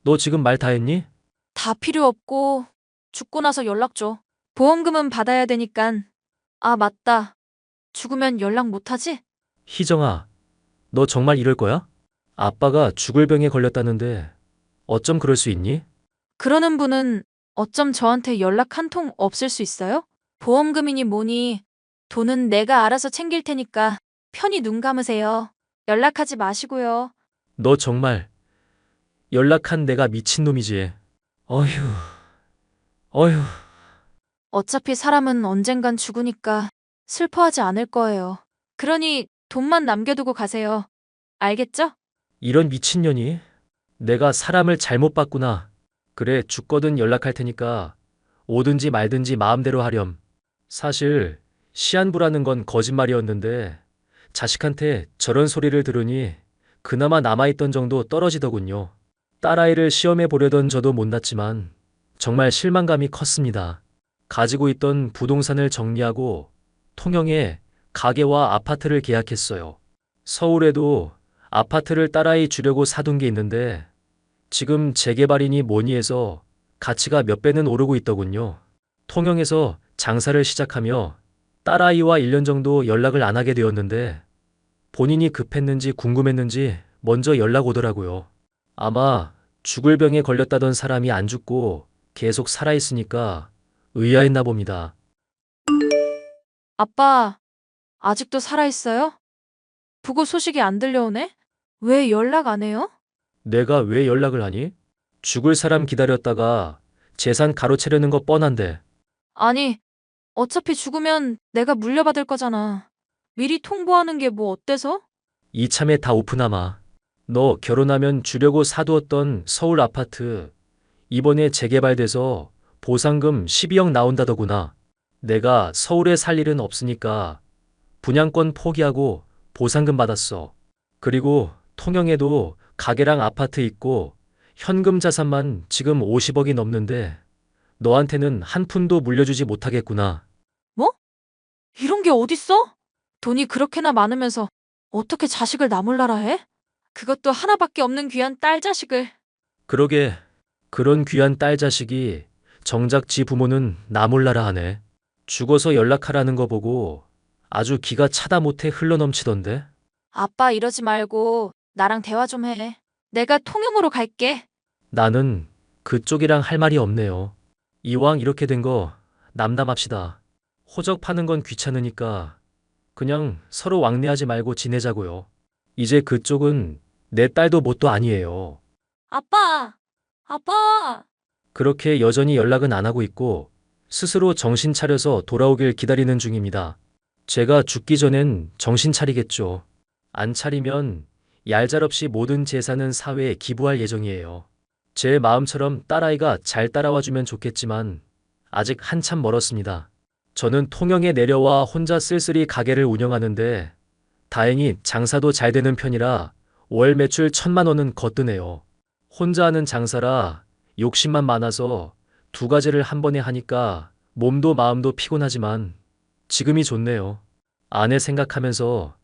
너 지금 말 다 했니? 다 필요 없고 죽고 나서 연락 줘. 보험금은 받아야 되니깐. 아, 맞다. 죽으면 연락 못하지? 희정아, 너 정말 이럴 거야? 아빠가 죽을 병에 걸렸다는데 어쩜 그럴 수 있니? 그러는 분은 어쩜 저한테 연락 한 통 없을 수 있어요? 보험금이니 뭐니 돈은 내가 알아서 챙길 테니까 편히 눈 감으세요. 연락하지 마시고요. 너 정말 연락한 내가 미친놈이지. 어휴, 어휴. 어차피 사람은 언젠간 죽으니까 슬퍼하지 않을 거예요. 그러니 돈만 남겨두고 가세요. 알겠죠? 이런 미친년이? 내가 사람을 잘못 봤구나. 그래, 죽거든 연락할 테니까 오든지 말든지 마음대로 하렴. 사실 시한부라는 건 거짓말이었는데 자식한테 저런 소리를 들으니 그나마 남아있던 정도 떨어지더군요. 딸아이를 시험해 보려던 저도 못났지만 정말 실망감이 컸습니다. 가지고 있던 부동산을 정리하고 통영에 가게와 아파트를 계약했어요. 서울에도 아파트를 딸아이 주려고 사둔 게 있는데 지금 재개발이니 뭐니 해서 가치가 몇 배는 오르고 있더군요. 통영에서 장사를 시작하며 딸아이와 1년 정도 연락을 안 하게 되었는데 본인이 급했는지 궁금했는지 먼저 연락 오더라고요. 아마 죽을 병에 걸렸다던 사람이 안 죽고 계속 살아있으니까 의아했나 봅니다. 아빠, 아직도 살아있어요? 부고 소식이 안 들려오네? 왜 연락 안 해요? 내가 왜 연락을 하니? 죽을 사람 기다렸다가 재산 가로채려는 거 뻔한데. 아니, 어차피 죽으면 내가 물려받을 거잖아. 미리 통보하는 게 뭐 어때서? 이참에 다 오픈하마. 너 결혼하면 주려고 사두었던 서울 아파트 이번에 재개발돼서 보상금 12억 나온다더구나. 내가 서울에 살 일은 없으니까 분양권 포기하고 보상금 받았어. 그리고 통영에도 가게랑 아파트 있고 현금 자산만 지금 50억이 넘는데 너한테는 한 푼도 물려주지 못하겠구나. 이런 게 어딨어? 돈이 그렇게나 많으면서 어떻게 자식을 나 몰라라 해? 그것도 하나밖에 없는 귀한 딸 자식을. 그러게, 그런 귀한 딸 자식이 정작 지 부모는 나 몰라라 하네. 죽어서 연락하라는 거 보고 아주 기가 차다 못해 흘러넘치던데. 아빠 이러지 말고 나랑 대화 좀 해. 내가 통영으로 갈게. 나는 그쪽이랑 할 말이 없네요. 이왕 이렇게 된 거 남담합시다. 호적 파는 건 귀찮으니까 그냥 서로 왕래하지 말고 지내자고요. 이제 그쪽은 내 딸도 뭣도 아니에요. 아빠! 아빠! 그렇게 여전히 연락은 안 하고 있고 스스로 정신 차려서 돌아오길 기다리는 중입니다. 제가 죽기 전엔 정신 차리겠죠. 안 차리면 얄짤없이 모든 재산은 사회에 기부할 예정이에요. 제 마음처럼 딸아이가 잘 따라와주면 좋겠지만 아직 한참 멀었습니다. 저는 통영에 내려와 혼자 쓸쓸히 가게를 운영하는데 다행히 장사도 잘 되는 편이라 월 매출 1,000만 원은 거뜬해요. 혼자 하는 장사라 욕심만 많아서 두 가지를 한 번에 하니까 몸도 마음도 피곤하지만 지금이 좋네요. 아내 생각하면서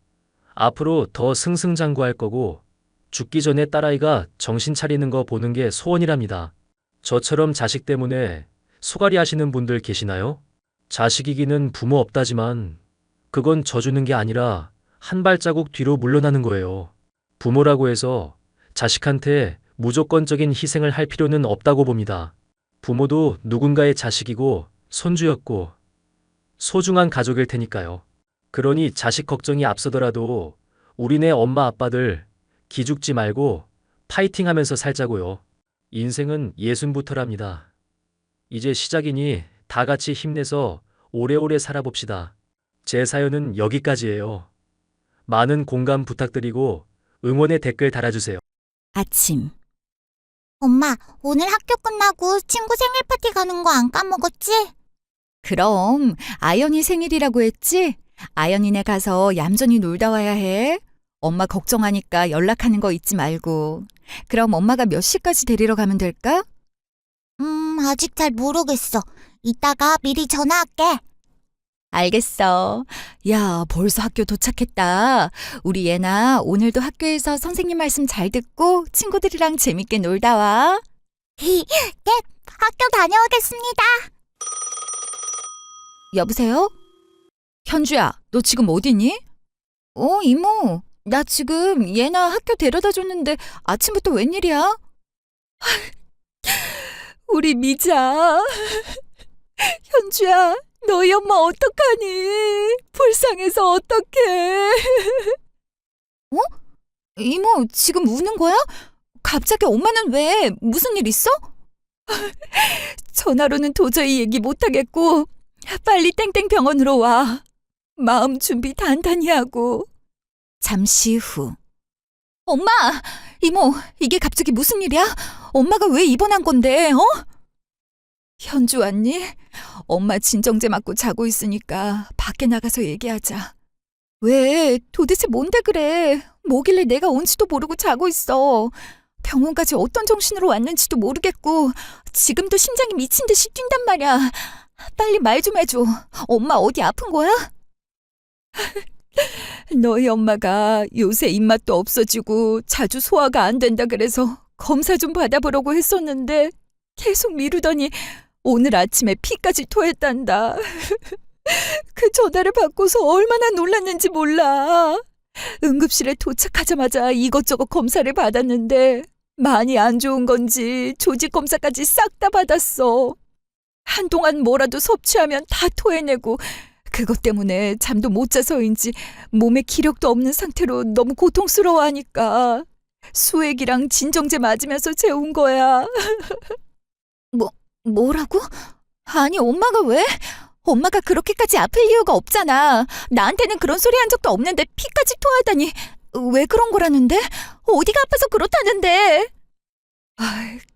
앞으로 더 승승장구할 거고 죽기 전에 딸아이가 정신 차리는 거 보는 게 소원이랍니다. 저처럼 자식 때문에 소갈이 하시는 분들 계시나요? 자식 이기는 부모 없다지만 그건 져주는 게 아니라 한 발자국 뒤로 물러나는 거예요. 부모라고 해서 자식한테 무조건적인 희생을 할 필요는 없다고 봅니다. 부모도 누군가의 자식이고 손주였고 소중한 가족일 테니까요. 그러니 자식 걱정이 앞서더라도 우리네 엄마 아빠들 기죽지 말고 파이팅 하면서 살자고요. 인생은 예순부터랍니다. 이제 시작이니 다 같이 힘내서 오래오래 살아봅시다. 제 사연은 여기까지예요. 많은 공감 부탁드리고 응원의 댓글 달아주세요. 아침. 엄마, 오늘 학교 끝나고 친구 생일 파티 가는 거 안 까먹었지? 그럼, 아연이 생일이라고 했지? 아연이네 가서 얌전히 놀다 와야 해. 엄마 걱정하니까 연락하는 거 잊지 말고. 그럼 엄마가 몇 시까지 데리러 가면 될까? 아직 잘 모르겠어. 이따가 미리 전화할게. 알겠어. 야, 벌써 학교 도착했다. 우리 예나 오늘도 학교에서 선생님 말씀 잘 듣고 친구들이랑 재밌게 놀다 와. 네, 학교 다녀오겠습니다. 여보세요? 현주야, 너 지금 어디니? 이모. 나 지금 예나 학교 데려다 줬는데 아침부터 웬일이야? 우리 미자. 현주야, 너희 엄마 어떡하니? 불쌍해서 어떡해. 이모, 지금 우는 거야? 갑자기 엄마는 왜? 무슨 일 있어? 전화로는 도저히 얘기 못하겠고 빨리 땡땡 병원으로 와. 마음 준비 단단히 하고. 잠시 후. 엄마! 이모, 이게 갑자기 무슨 일이야? 엄마가 왜 입원한 건데, 어? 현주 왔니? 엄마 진정제 맞고 자고 있으니까 밖에 나가서 얘기하자. 왜? 도대체 뭔데 그래? 뭐길래 내가 온지도 모르고 자고 있어. 병원까지 어떤 정신으로 왔는지도 모르겠고 지금도 심장이 미친 듯이 뛴단 말이야. 빨리 말 좀 해줘. 엄마 어디 아픈 거야? 너희 엄마가 요새 입맛도 없어지고 자주 소화가 안 된다 그래서 검사 좀 받아보려고 했었는데 계속 미루더니 오늘 아침에 피까지 토했단다. 그 전화를 받고서 얼마나 놀랐는지 몰라. 응급실에 도착하자마자 이것저것 검사를 받았는데 많이 안 좋은 건지 조직 검사까지 싹 다 받았어. 한동안 뭐라도 섭취하면 다 토해내고 그것 때문에 잠도 못 자서인지 몸에 기력도 없는 상태로 너무 고통스러워하니까 수액이랑 진정제 맞으면서 재운 거야. 뭐라고? 아니 엄마가 왜? 엄마가 그렇게까지 아플 이유가 없잖아. 나한테는 그런 소리 한 적도 없는데 피까지 토하다니 왜 그런 거라는데? 어디가 아파서 그렇다는데?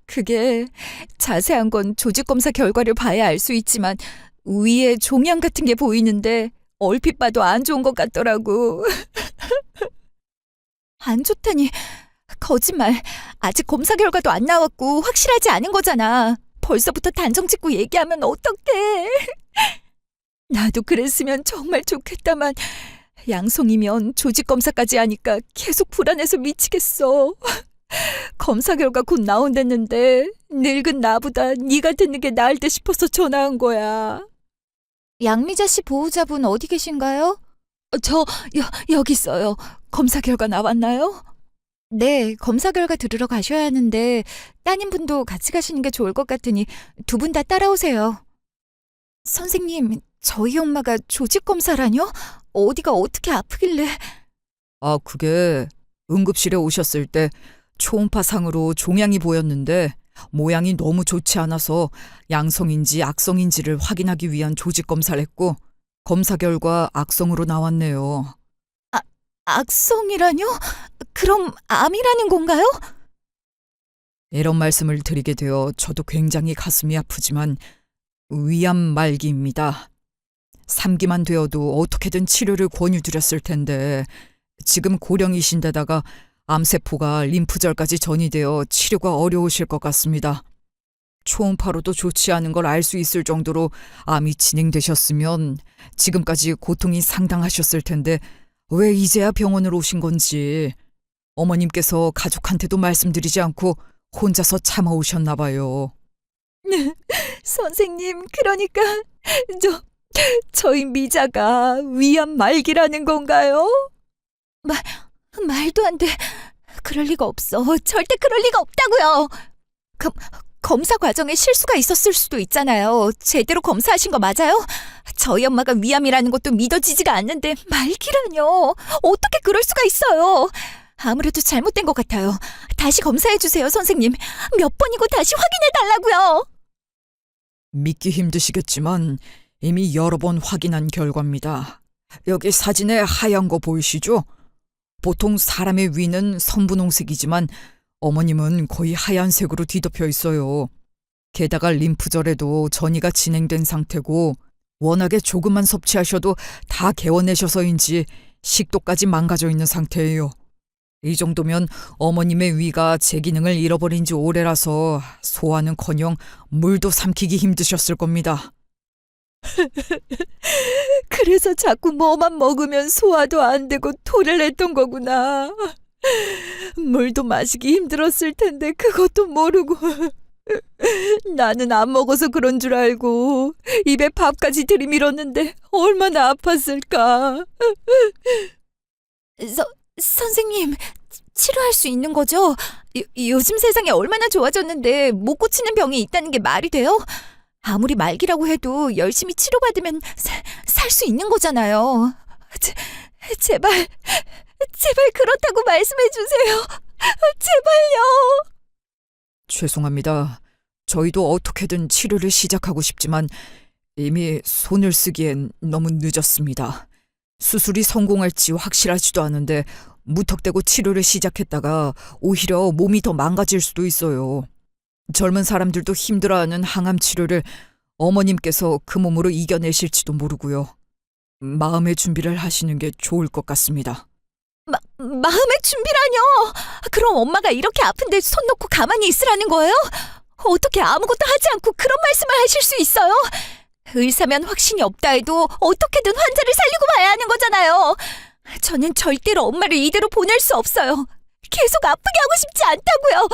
그게 자세한 건 조직검사 결과를 봐야 알 수 있지만 위에 종양 같은 게 보이는데 얼핏 봐도 안 좋은 것 같더라고. 안 좋다니 거짓말. 아직 검사 결과도 안 나왔고 확실하지 않은 거잖아. 벌써부터 단정 짓고 얘기하면 어떡해. 나도 그랬으면 정말 좋겠다만 양성이면 조직검사까지 하니까 계속 불안해서 미치겠어. 검사 결과 곧 나온댔는데 늙은 나보다 네가 듣는 게 나을 듯 싶어서 전화한 거야. 양미자 씨 보호자분 어디 계신가요? 여기 있어요. 검사 결과 나왔나요? 네, 검사 결과 들으러 가셔야 하는데 따님분도 같이 가시는 게 좋을 것 같으니 두 분 다 따라오세요. 선생님, 저희 엄마가 조직검사라뇨? 어디가 어떻게 아프길래? 그게 응급실에 오셨을 때 초음파상으로 종양이 보였는데 모양이 너무 좋지 않아서 양성인지 악성인지를 확인하기 위한 조직 검사를 했고 검사 결과 악성으로 나왔네요. 악성이라뇨? 그럼 암이라는 건가요? 이런 말씀을 드리게 되어 저도 굉장히 가슴이 아프지만 위암 말기입니다. 3기만 되어도 어떻게든 치료를 권유드렸을 텐데 지금 고령이신데다가 암세포가 림프절까지 전이되어 치료가 어려우실 것 같습니다. 초음파로도 좋지 않은 걸 알 수 있을 정도로 암이 진행되셨으면 지금까지 고통이 상당하셨을 텐데 왜 이제야 병원을 오신 건지 어머님께서 가족한테도 말씀드리지 않고 혼자서 참아오셨나 봐요. 선생님, 그러니까 저희 미자가 위암 말기라는 건가요? 말도 안 돼. 그럴 리가 없어. 절대 그럴 리가 없다고요. 검사 과정에 실수가 있었을 수도 있잖아요. 제대로 검사하신 거 맞아요? 저희 엄마가 위암이라는 것도 믿어지지가 않는데 말기라뇨. 어떻게 그럴 수가 있어요? 아무래도 잘못된 것 같아요. 다시 검사해주세요, 선생님. 몇 번이고 다시 확인해달라고요. 믿기 힘드시겠지만 이미 여러 번 확인한 결과입니다. 여기 사진에 하얀 거 보이시죠? 보통 사람의 위는 선분홍색이지만 어머님은 거의 하얀색으로 뒤덮여 있어요. 게다가 림프절에도 전이가 진행된 상태고 워낙에 조금만 섭취하셔도 다 개워내셔서인지 식도까지 망가져 있는 상태예요. 이 정도면 어머님의 위가 제 기능을 잃어버린 지 오래라서 소화는커녕 물도 삼키기 힘드셨을 겁니다. 그래서 자꾸 뭐만 먹으면 소화도 안 되고 토를 했던 거구나. 물도 마시기 힘들었을 텐데 그것도 모르고 나는 안 먹어서 그런 줄 알고 입에 밥까지 들이밀었는데 얼마나 아팠을까. 선생님, 치료할 수 있는 거죠? 요즘 세상에 얼마나 좋아졌는데 못 고치는 병이 있다는 게 말이 돼요? 아무리 말기라고 해도 열심히 치료받으면 살 수 있는 거잖아요. 제발 그렇다고 말씀해 주세요. 제발요. 죄송합니다. 저희도 어떻게든 치료를 시작하고 싶지만 이미 손을 쓰기엔 너무 늦었습니다. 수술이 성공할지 확실하지도 않은데 무턱대고 치료를 시작했다가 오히려 몸이 더 망가질 수도 있어요. 젊은 사람들도 힘들어하는 항암 치료를 어머님께서 그 몸으로 이겨내실지도 모르고요. 마음의 준비를 하시는 게 좋을 것 같습니다. 마음의 준비라뇨? 그럼 엄마가 이렇게 아픈데 손 놓고 가만히 있으라는 거예요? 어떻게 아무것도 하지 않고 그런 말씀을 하실 수 있어요? 의사면 확신이 없다 해도 어떻게든 환자를 살리고 봐야 하는 거잖아요. 저는 절대로 엄마를 이대로 보낼 수 없어요. 계속 아프게 하고 싶지 않다고요.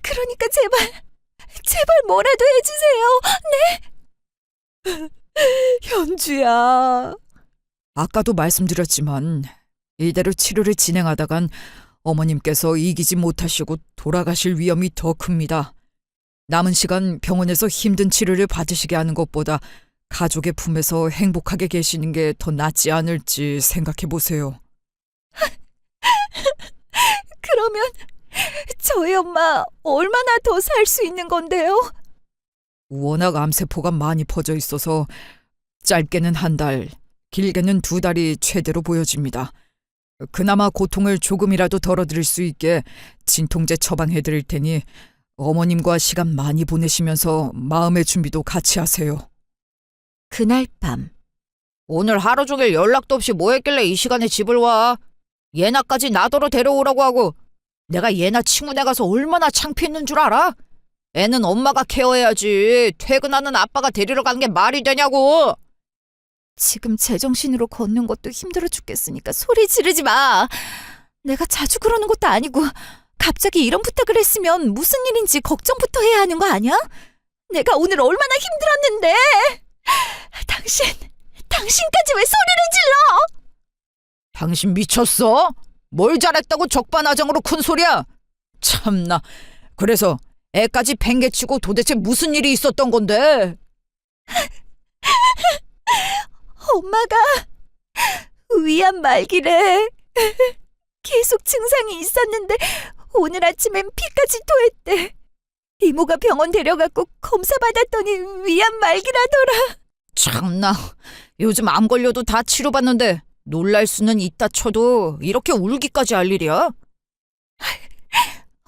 그러니까 제발 뭐라도 해주세요. 현주야. 아까도 말씀드렸지만 이대로 치료를 진행하다간 어머님께서 이기지 못하시고 돌아가실 위험이 더 큽니다. 남은 시간 병원에서 힘든 치료를 받으시게 하는 것보다 가족의 품에서 행복하게 계시는 게 더 낫지 않을지 생각해 보세요. 그러면 저희 엄마 얼마나 더 살 수 있는 건데요? 워낙 암세포가 많이 퍼져 있어서 짧게는 한 달, 길게는 2달이 최대로 보여집니다. 그나마 고통을 조금이라도 덜어드릴 수 있게 진통제 처방해 드릴 테니 어머님과 시간 많이 보내시면서 마음의 준비도 같이 하세요. 그날 밤 오늘 하루 종일 연락도 없이 뭐 했길래 이 시간에 집을 와. 예나까지 나더러 데려오라고 하고. 내가 예나 친구네 가서 얼마나 창피했는 줄 알아? 애는 엄마가 케어해야지. 퇴근하는 아빠가 데리러 가는 게 말이 되냐고. 지금 제정신으로 걷는 것도 힘들어 죽겠으니까 소리 지르지 마. 내가 자주 그러는 것도 아니고 갑자기 이런 부탁을 했으면 무슨 일인지 걱정부터 해야 하는 거 아니야? 내가 오늘 얼마나 힘들었는데. 당신까지 왜 소리를 질러? 당신 미쳤어? 뭘 잘했다고 적반하장으로 큰 소리야? 참나. 그래서 애까지 팽개치고 도대체 무슨 일이 있었던 건데? 엄마가 위암 말기래. 계속 증상이 있었는데 오늘 아침엔 피까지 토했대. 이모가 병원 데려갔고 검사 받았더니 위암 말기라더라. 참나. 요즘 암 걸려도 다 치료받는데 놀랄 수는 있다 쳐도 이렇게 울기까지 할 일이야?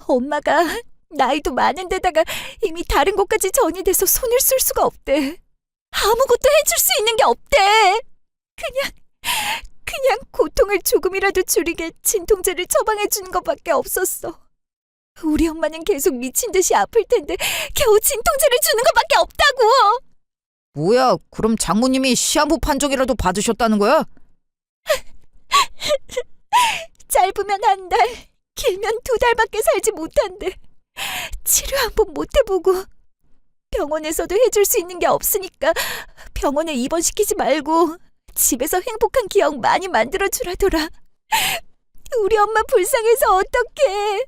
엄마가 나이도 많은데다가 이미 다른 곳까지 전이 돼서 손을 쓸 수가 없대. 아무것도 해줄 수 있는 게 없대. 그냥 고통을 조금이라도 줄이게 진통제를 처방해 주는 것밖에 없었어. 우리 엄마는 계속 미친 듯이 아플 텐데 겨우 진통제를 주는 것밖에 없다고. 뭐야, 그럼 장모님이 시한부 판정이라도 받으셨다는 거야? 짧으면 한 달, 길면 2달밖에 살지 못한대. 치료 한 번 못 해보고 병원에서도 해줄 수 있는 게 없으니까 병원에 입원시키지 말고 집에서 행복한 기억 많이 만들어주라더라. 우리 엄마 불쌍해서 어떡해.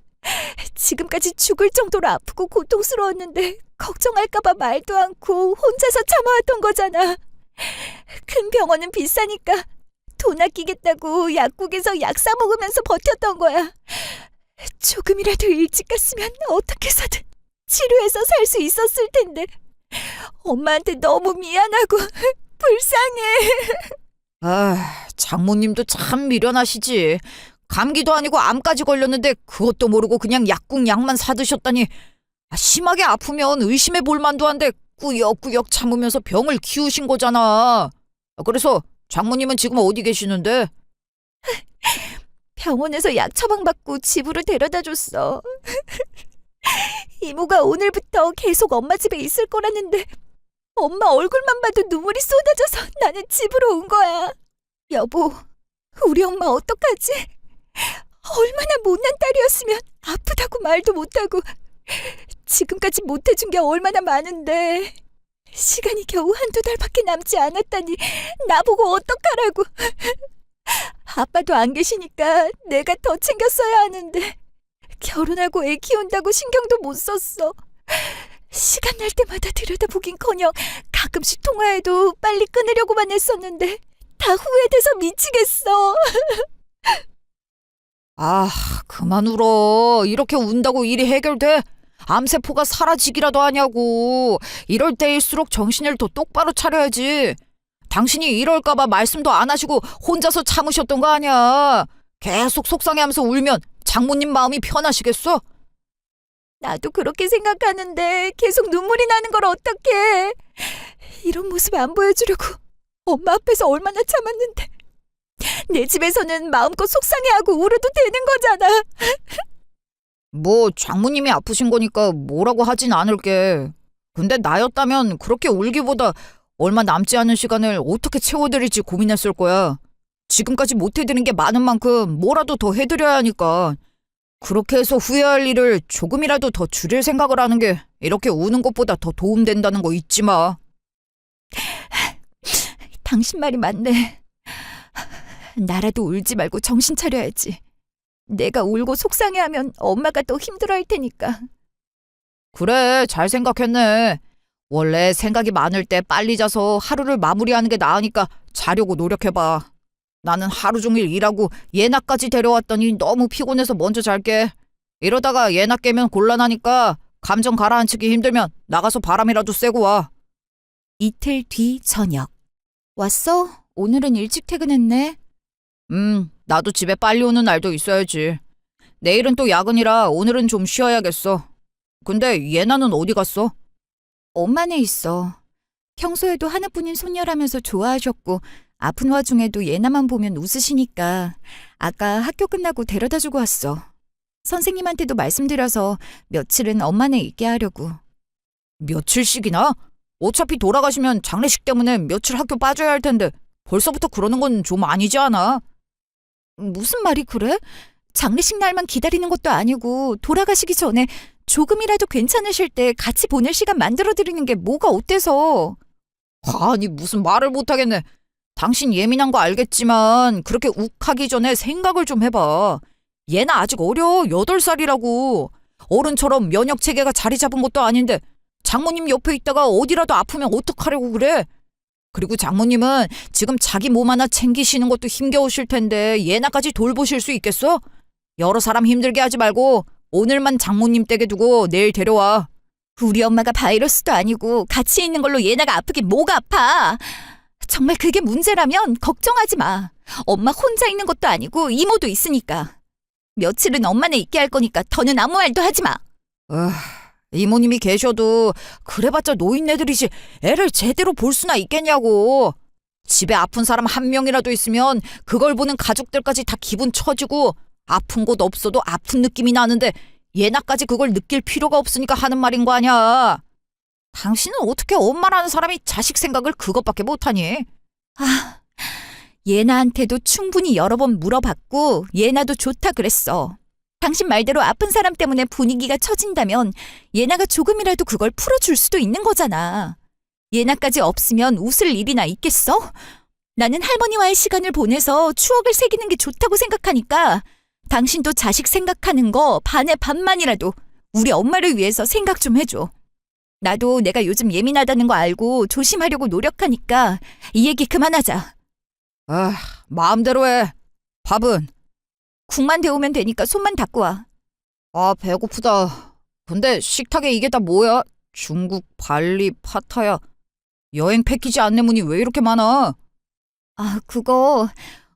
지금까지 죽을 정도로 아프고 고통스러웠는데 걱정할까봐 말도 않고 혼자서 참아왔던 거잖아. 큰 병원은 비싸니까 돈 아끼겠다고 약국에서 약 사 먹으면서 버텼던 거야. 조금이라도 일찍 갔으면 어떻게 해서든 치료해서 살 수 있었을 텐데. 엄마한테 너무 미안하고 불쌍해. 아, 장모님도 참 미련하시지. 감기도 아니고 암까지 걸렸는데 그것도 모르고 그냥 약국 약만 사드셨다니. 심하게 아프면 의심해 볼 만도 한데 꾸역꾸역 참으면서 병을 키우신 거잖아. 그래서 장모님은 지금 어디 계시는데? 병원에서 약 처방받고 집으로 데려다 줬어. 이모가 오늘부터 계속 엄마 집에 있을 거라는데 엄마 얼굴만 봐도 눈물이 쏟아져서 나는 집으로 온 거야. 여보, 우리 엄마 어떡하지? 얼마나 못난 딸이었으면 아프다고 말도 못하고 지금까지 못해준 게 얼마나 많은데 시간이 겨우 1-2달밖에 남지 않았다니 나보고 어떡하라고. 아빠도 안 계시니까 내가 더 챙겼어야 하는데 결혼하고 애 키운다고 신경도 못 썼어. 시간 날 때마다 들여다보긴커녕 가끔씩 통화해도 빨리 끊으려고만 했었는데 다 후회돼서 미치겠어. 아, 그만 울어. 이렇게 운다고 일이 해결돼? 암세포가 사라지기라도 하냐고. 이럴 때일수록 정신을 더 똑바로 차려야지. 당신이 이럴까봐 말씀도 안 하시고 혼자서 참으셨던 거 아니야. 계속 속상해하면서 울면 장모님 마음이 편하시겠어? 나도 그렇게 생각하는데 계속 눈물이 나는 걸 어떡해. 이런 모습 안 보여주려고 엄마 앞에서 얼마나 참았는데. 내 집에서는 마음껏 속상해하고 울어도 되는 거잖아. 뭐 장모님이 아프신 거니까 뭐라고 하진 않을게. 근데 나였다면 그렇게 울기보다 얼마 남지 않은 시간을 어떻게 채워드릴지 고민했을 거야. 지금까지 못 해드린 게 많은 만큼 뭐라도 더 해드려야 하니까. 그렇게 해서 후회할 일을 조금이라도 더 줄일 생각을 하는 게 이렇게 우는 것보다 더 도움된다는 거 잊지 마. 당신 말이 맞네. 나라도 울지 말고 정신 차려야지. 내가 울고 속상해하면 엄마가 더 힘들어할 테니까. 그래, 잘 생각했네. 원래 생각이 많을 때 빨리 자서 하루를 마무리하는 게 나으니까 자려고 노력해봐. 나는 하루 종일 일하고 예나까지 데려왔더니 너무 피곤해서 먼저 잘게. 이러다가 예나 깨면 곤란하니까 감정 가라앉히기 힘들면 나가서 바람이라도 쐬고 와. 이틀 뒤 저녁. 왔어? 오늘은 일찍 퇴근했네. 나도 집에 빨리 오는 날도 있어야지. 내일은 또 야근이라 오늘은 좀 쉬어야겠어. 근데 예나는 어디 갔어? 엄마네 있어. 평소에도 하나뿐인 손녀라면서 좋아하셨고 아픈 와중에도 예나만 보면 웃으시니까 아까 학교 끝나고 데려다주고 왔어. 선생님한테도 말씀드려서 며칠은 엄마네 있게 하려고. 며칠씩이나? 어차피 돌아가시면 장례식 때문에 며칠 학교 빠져야 할 텐데 벌써부터 그러는 건 좀 아니지 않아? 무슨 말이 그래? 장례식 날만 기다리는 것도 아니고 돌아가시기 전에 조금이라도 괜찮으실 때 같이 보낼 시간 만들어드리는 게 뭐가 어때서? 아니 무슨 말을 못하겠네. 당신 예민한 거 알겠지만 그렇게 욱하기 전에 생각을 좀 해봐. 얘는 아직 어려. 8살이라고. 어른처럼 면역체계가 자리 잡은 것도 아닌데 장모님 옆에 있다가 어디라도 아프면 어떡하려고 그래? 그리고 장모님은 지금 자기 몸 하나 챙기시는 것도 힘겨우실 텐데 얘나까지 돌보실 수 있겠어? 여러 사람 힘들게 하지 말고 오늘만 장모님 댁에 두고 내일 데려와. 우리 엄마가 바이러스도 아니고 같이 있는 걸로 예나가 아프긴 뭐가 아파. 정말 그게 문제라면 걱정하지 마. 엄마 혼자 있는 것도 아니고 이모도 있으니까. 며칠은 엄마네 있게 할 거니까 더는 아무 말도 하지 마. 이모님이 계셔도 그래봤자 노인네들이지 애를 제대로 볼 수나 있겠냐고. 집에 아픈 사람 한 명이라도 있으면 그걸 보는 가족들까지 다 기분 처지고 아픈 곳 없어도 아픈 느낌이 나는데 예나까지 그걸 느낄 필요가 없으니까 하는 말인 거 아니야. 당신은 어떻게 엄마라는 사람이 자식 생각을 그것밖에 못하니? 예나한테도 충분히 여러 번 물어봤고 예나도 좋다 그랬어. 당신 말대로 아픈 사람 때문에 분위기가 처진다면 예나가 조금이라도 그걸 풀어줄 수도 있는 거잖아. 예나까지 없으면 웃을 일이나 있겠어? 나는 할머니와의 시간을 보내서 추억을 새기는 게 좋다고 생각하니까 당신도 자식 생각하는 거 반의 반만이라도 우리 엄마를 위해서 생각 좀 해줘. 나도 내가 요즘 예민하다는 거 알고 조심하려고 노력하니까 이 얘기 그만하자. 마음대로 해. 밥은? 국만 데우면 되니까 손만 닦고 와. 배고프다. 근데 식탁에 이게 다 뭐야? 중국, 발리, 파타야. 여행 패키지 안내문이 왜 이렇게 많아? 그거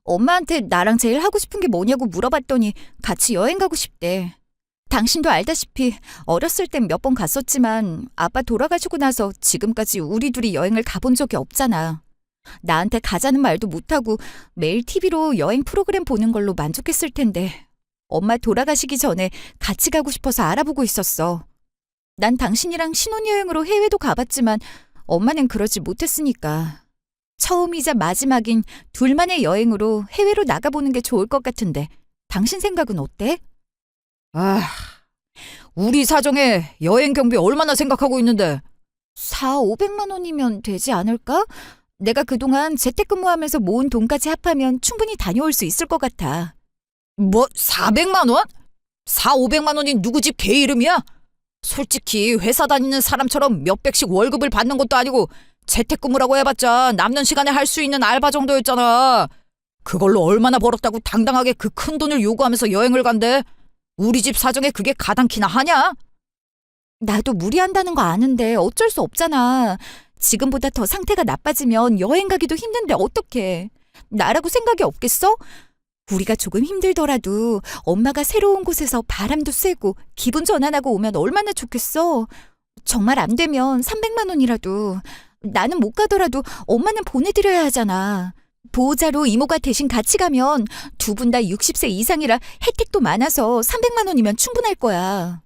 엄마한테 나랑 제일 하고 싶은 게 뭐냐고 물어봤더니 같이 여행 가고 싶대. 당신도 알다시피 어렸을 땐 몇 번 갔었지만 아빠 돌아가시고 나서 지금까지 우리 둘이 여행을 가본 적이 없잖아. 나한테 가자는 말도 못하고 매일 TV로 여행 프로그램 보는 걸로 만족했을 텐데 엄마 돌아가시기 전에 같이 가고 싶어서 알아보고 있었어. 난 당신이랑 신혼여행으로 해외도 가봤지만 엄마는 그러지 못했으니까. 처음이자 마지막인 둘만의 여행으로 해외로 나가보는 게 좋을 것 같은데 당신 생각은 어때? 우리 사정에 여행 경비 얼마나 생각하고 있는데? 400~500만 원이면 되지 않을까? 내가 그동안 재택근무하면서 모은 돈까지 합하면 충분히 다녀올 수 있을 것 같아. 뭐 400만 원? 400~500만 원이 누구 집 개 이름이야? 솔직히 회사 다니는 사람처럼 몇백씩 월급을 받는 것도 아니고 재택근무라고 해봤자 남는 시간에 할 수 있는 알바 정도였잖아. 그걸로 얼마나 벌었다고 당당하게 그 큰 돈을 요구하면서 여행을 간대? 우리 집 사정에 그게 가당키나 하냐? 나도 무리한다는 거 아는데 어쩔 수 없잖아. 지금보다 더 상태가 나빠지면 여행 가기도 힘든데 어떡해. 나라고 생각이 없겠어? 우리가 조금 힘들더라도 엄마가 새로운 곳에서 바람도 쐬고 기분 전환하고 오면 얼마나 좋겠어. 정말 안 되면 300만 원이라도. 나는 못 가더라도 엄마는 보내드려야 하잖아. 보호자로 이모가 대신 같이 가면 두 분 다 60세 이상이라 혜택도 많아서 300만 원이면 충분할 거야.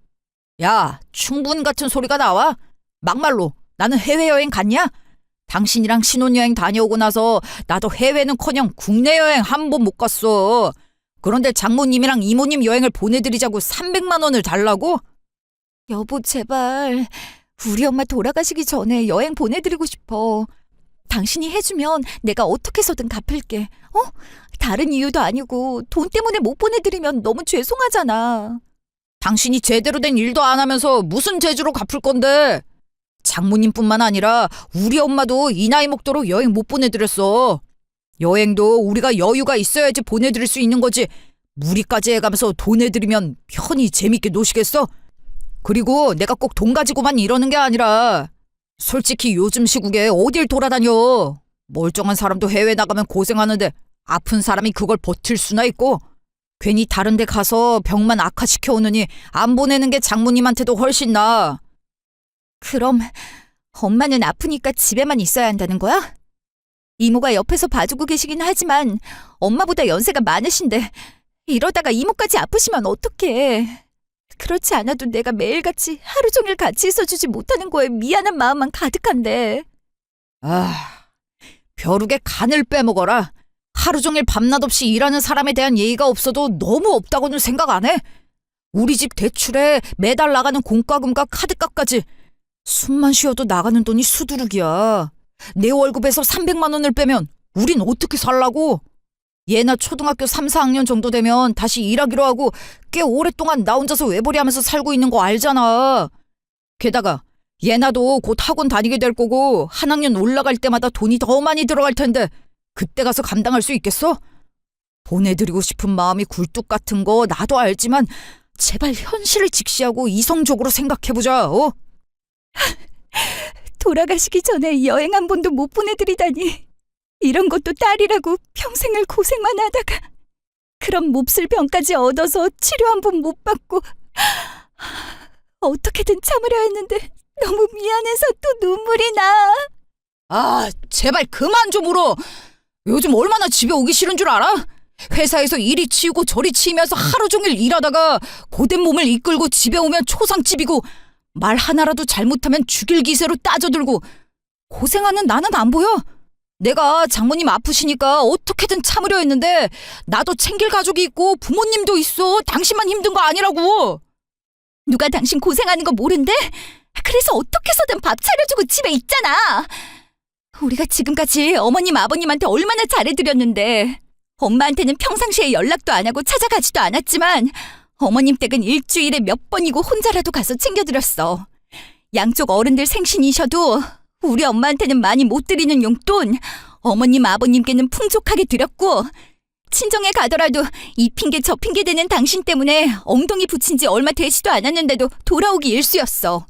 야, 충분 같은 소리가 나와? 막말로 나는 해외여행 갔냐? 당신이랑 신혼여행 다녀오고 나서 나도 해외는커녕 국내 여행 한 번 못 갔어. 그런데 장모님이랑 이모님 여행을 보내드리자고 300만 원을 달라고? 여보, 제발. 우리 엄마 돌아가시기 전에 여행 보내드리고 싶어. 당신이 해주면 내가 어떻게 해서든 갚을게. 다른 이유도 아니고 돈 때문에 못 보내드리면 너무 죄송하잖아. 당신이 제대로 된 일도 안 하면서 무슨 재주로 갚을 건데? 장모님뿐만 아니라 우리 엄마도 이 나이 먹도록 여행 못 보내드렸어. 여행도 우리가 여유가 있어야지 보내드릴 수 있는 거지. 무리까지 해가면서 돈 내드리면 편히 재밌게 노시겠어? 그리고 내가 꼭 돈 가지고만 이러는 게 아니라 솔직히 요즘 시국에 어딜 돌아다녀. 멀쩡한 사람도 해외 나가면 고생하는데 아픈 사람이 그걸 버틸 수나 있고 괜히 다른 데 가서 병만 악화시켜 오느니 안 보내는 게 장모님한테도 훨씬 나아. 그럼 엄마는 아프니까 집에만 있어야 한다는 거야? 이모가 옆에서 봐주고 계시긴 하지만 엄마보다 연세가 많으신데 이러다가 이모까지 아프시면 어떡해. 그렇지 않아도 내가 매일같이 하루 종일 같이 있어주지 못하는 거에 미안한 마음만 가득한데. 벼룩에 간을 빼먹어라. 하루 종일 밤낮 없이 일하는 사람에 대한 예의가 없어도 너무 없다고는 생각 안 해? 우리 집 대출에 매달 나가는 공과금과 카드값까지 숨만 쉬어도 나가는 돈이 수두룩이야. 내 월급에서 300만 원을 빼면 우린 어떻게 살라고? 얘나 초등학교 3, 4학년 정도 되면 다시 일하기로 하고 꽤 오랫동안 나 혼자서 외벌이하면서 살고 있는 거 알잖아. 게다가 얘나도 곧 학원 다니게 될 거고 한 학년 올라갈 때마다 돈이 더 많이 들어갈 텐데 그때 가서 감당할 수 있겠어? 보내드리고 싶은 마음이 굴뚝 같은 거 나도 알지만 제발 현실을 직시하고 이성적으로 생각해보자. 돌아가시기 전에 여행 한 번도 못 보내드리다니. 이런 것도 딸이라고 평생을 고생만 하다가 그런 몹쓸 병까지 얻어서 치료 한 번 못 받고 어떻게든 참으려 했는데 너무 미안해서 또 눈물이 나. 제발 그만 좀 울어. 요즘 얼마나 집에 오기 싫은 줄 알아? 회사에서 이리 치우고 저리 치이면서 하루 종일 일하다가 고된 몸을 이끌고 집에 오면 초상집이고 말 하나라도 잘못하면 죽일 기세로 따져들고 고생하는 나는 안 보여? 내가 장모님 아프시니까 어떻게든 참으려 했는데 나도 챙길 가족이 있고 부모님도 있어. 당신만 힘든 거 아니라고. 누가 당신 고생하는 거 모른대? 그래서 어떻게 해서든 밥 차려주고 집에 있잖아. 우리가 지금까지 어머님 아버님한테 얼마나 잘해드렸는데 엄마한테는 평상시에 연락도 안 하고 찾아가지도 않았지만 어머님 댁은 일주일에 몇 번이고 혼자라도 가서 챙겨드렸어. 양쪽 어른들 생신이셔도 우리 엄마한테는 많이 못 드리는 용돈 어머님 아버님께는 풍족하게 드렸고 친정에 가더라도 이 핑계 저 핑계 대는 당신 때문에 엉덩이 붙인 지 얼마 되지도 않았는데도 돌아오기 일쑤였어.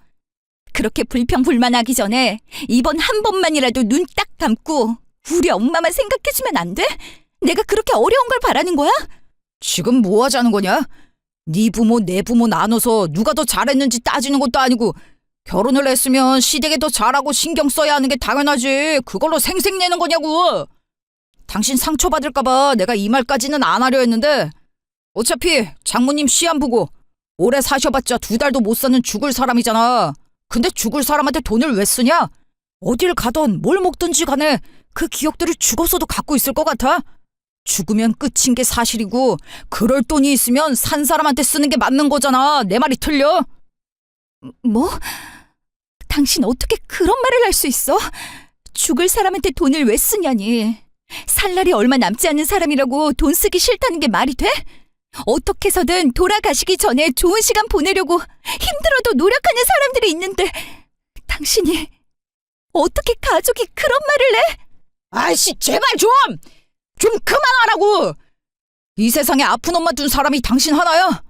그렇게 불평불만하기 전에 이번 한 번만이라도 눈 딱 감고 우리 엄마만 생각해주면 안 돼? 내가 그렇게 어려운 걸 바라는 거야? 지금 뭐 하자는 거냐? 네 부모 내 부모 나눠서 누가 더 잘했는지 따지는 것도 아니고 결혼을 했으면 시댁에 더 잘하고 신경 써야 하는 게 당연하지. 그걸로 생색내는 거냐고. 당신 상처받을까 봐 내가 이 말까지는 안 하려 했는데 어차피 장모님 시안 보고 오래 사셔봤자 2달도 못 사는 죽을 사람이잖아. 근데 죽을 사람한테 돈을 왜 쓰냐? 어딜 가던 뭘 먹든지 간에 그 기억들을 죽어서도 갖고 있을 것 같아? 죽으면 끝인 게 사실이고 그럴 돈이 있으면 산 사람한테 쓰는 게 맞는 거잖아. 내 말이 틀려? 뭐? 당신 어떻게 그런 말을 할 수 있어? 죽을 사람한테 돈을 왜 쓰냐니. 살 날이 얼마 남지 않은 사람이라고 돈 쓰기 싫다는 게 말이 돼? 어떻게 해서든 돌아가시기 전에 좋은 시간 보내려고 힘들어도 노력하는 사람들이 있는데 당신이 어떻게 가족이 그런 말을 해? 아이씨 제발 좀 그만하라고. 이 세상에 아픈 엄마 둔 사람이 당신 하나야?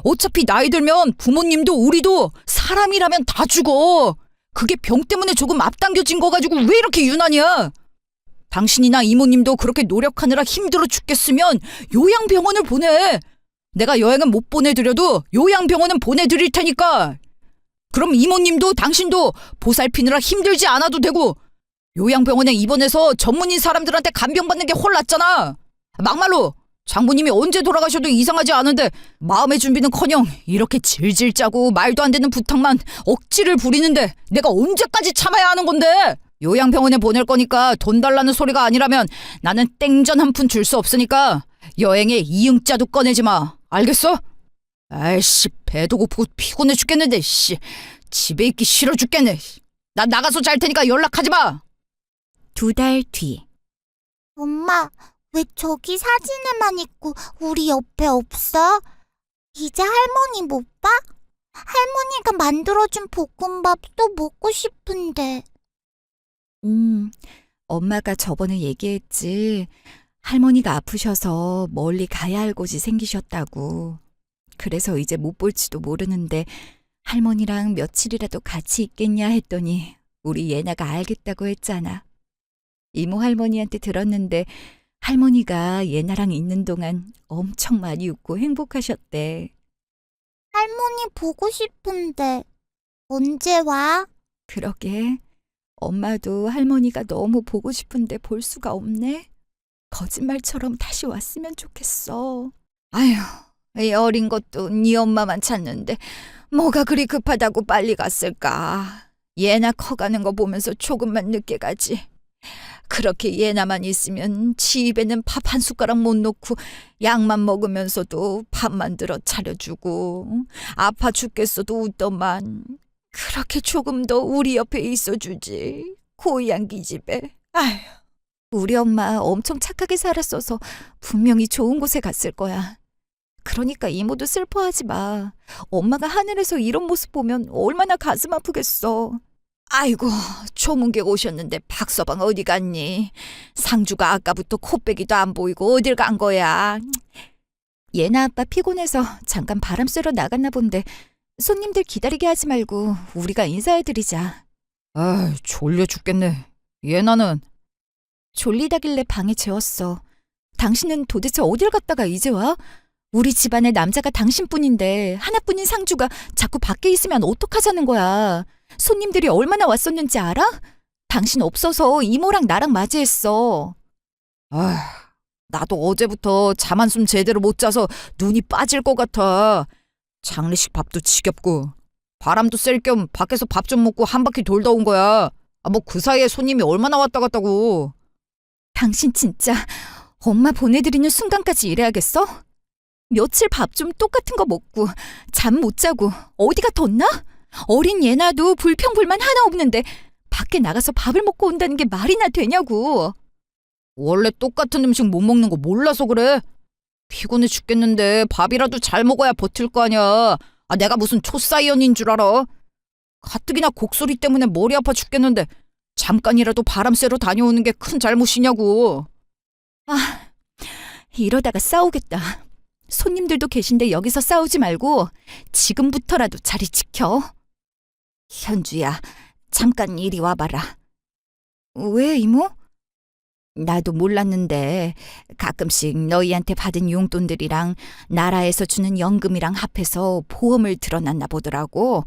어차피 나이 들면 부모님도 우리도 사람이라면 다 죽어. 그게 병 때문에 조금 앞당겨진 거 가지고 왜 이렇게 유난이야? 당신이나 이모님도 그렇게 노력하느라 힘들어 죽겠으면 요양병원을 보내. 내가 여행은 못 보내드려도 요양병원은 보내드릴 테니까. 그럼 이모님도 당신도 보살피느라 힘들지 않아도 되고 요양병원에 입원해서 전문의 사람들한테 간병받는 게 훨 낫잖아. 막말로 장모님이 언제 돌아가셔도 이상하지 않은데 마음의 준비는커녕 이렇게 질질 짜고 말도 안 되는 부탁만 억지를 부리는데 내가 언제까지 참아야 하는 건데? 요양병원에 보낼 거니까 돈 달라는 소리가 아니라면 나는 땡전 한 푼 줄 수 없으니까 여행에 이응자도 꺼내지 마. 알겠어? 아이씨, 배도 고프고 피곤해 죽겠는데 씨. 집에 있기 싫어 죽겠네. 나 나가서 잘 테니까 연락하지 마. 2달 뒤. 엄마, 왜 저기 사진에만 있고 우리 옆에 없어? 이제 할머니 못 봐? 할머니가 만들어준 볶음밥 또 먹고 싶은데. 엄마가 저번에 얘기했지. 할머니가 아프셔서 멀리 가야 할 곳이 생기셨다고. 그래서 이제 못 볼지도 모르는데 할머니랑 며칠이라도 같이 있겠냐 했더니 우리 예나가 알겠다고 했잖아. 이모 할머니한테 들었는데 할머니가 예나랑 있는 동안 엄청 많이 웃고 행복하셨대. 할머니 보고 싶은데 언제 와? 그러게. 엄마도 할머니가 너무 보고 싶은데 볼 수가 없네. 거짓말처럼 다시 왔으면 좋겠어. 아휴, 이 어린 것도 네 엄마만 찾는데 뭐가 그리 급하다고 빨리 갔을까. 예나 커가는 거 보면서 조금만 늦게 가지. 그렇게 예나만 있으면 지 입에는 밥 한 숟가락 못 놓고 약만 먹으면서도 밥 만들어 차려주고 아파 죽겠어도 웃더만. 그렇게 조금 더 우리 옆에 있어주지. 고양이 집에. 아휴. 우리 엄마 엄청 착하게 살았어서 분명히 좋은 곳에 갔을 거야. 그러니까 이모도 슬퍼하지 마. 엄마가 하늘에서 이런 모습 보면 얼마나 가슴 아프겠어. 아이고, 조문객 오셨는데 박서방 어디 갔니? 상주가 아까부터 코빼기도 안 보이고 어딜 간 거야? 예나 아빠 피곤해서 잠깐 바람 쐬러 나갔나 본데 손님들 기다리게 하지 말고 우리가 인사해드리자. 아, 졸려 죽겠네. 예나는? 졸리다길래 방에 재웠어. 당신은 도대체 어딜 갔다가 이제 와? 우리 집안에 남자가 당신뿐인데 하나뿐인 상주가 자꾸 밖에 있으면 어떡하자는 거야. 손님들이 얼마나 왔었는지 알아? 당신 없어서 이모랑 나랑 맞이했어. 아, 나도 어제부터 잠 한숨 제대로 못 자서 눈이 빠질 것 같아. 장례식 밥도 지겹고 바람도 쐴 겸 밖에서 밥 좀 먹고 한 바퀴 돌다 온 거야. 뭐 그 사이에 손님이 얼마나 왔다 갔다고. 당신 진짜 엄마 보내드리는 순간까지 이래야겠어? 며칠 밥 좀 똑같은 거 먹고 잠 못 자고 어디가 덧나? 어린 예나도 불평불만 하나 없는데 밖에 나가서 밥을 먹고 온다는 게 말이나 되냐고. 원래 똑같은 음식 못 먹는 거 몰라서 그래. 피곤해 죽겠는데 밥이라도 잘 먹어야 버틸 거 아니야. 내가 무슨 초사이언인 줄 알아? 가뜩이나 곡소리 때문에 머리 아파 죽겠는데 잠깐이라도 바람 쐬러 다녀오는 게 큰 잘못이냐고. 아, 이러다가 싸우겠다. 손님들도 계신데 여기서 싸우지 말고 지금부터라도 자리 지켜. 현주야, 잠깐 이리 와봐라. 왜, 이모? 나도 몰랐는데 가끔씩 너희한테 받은 용돈들이랑 나라에서 주는 연금이랑 합해서 보험을 들어놨나 보더라고.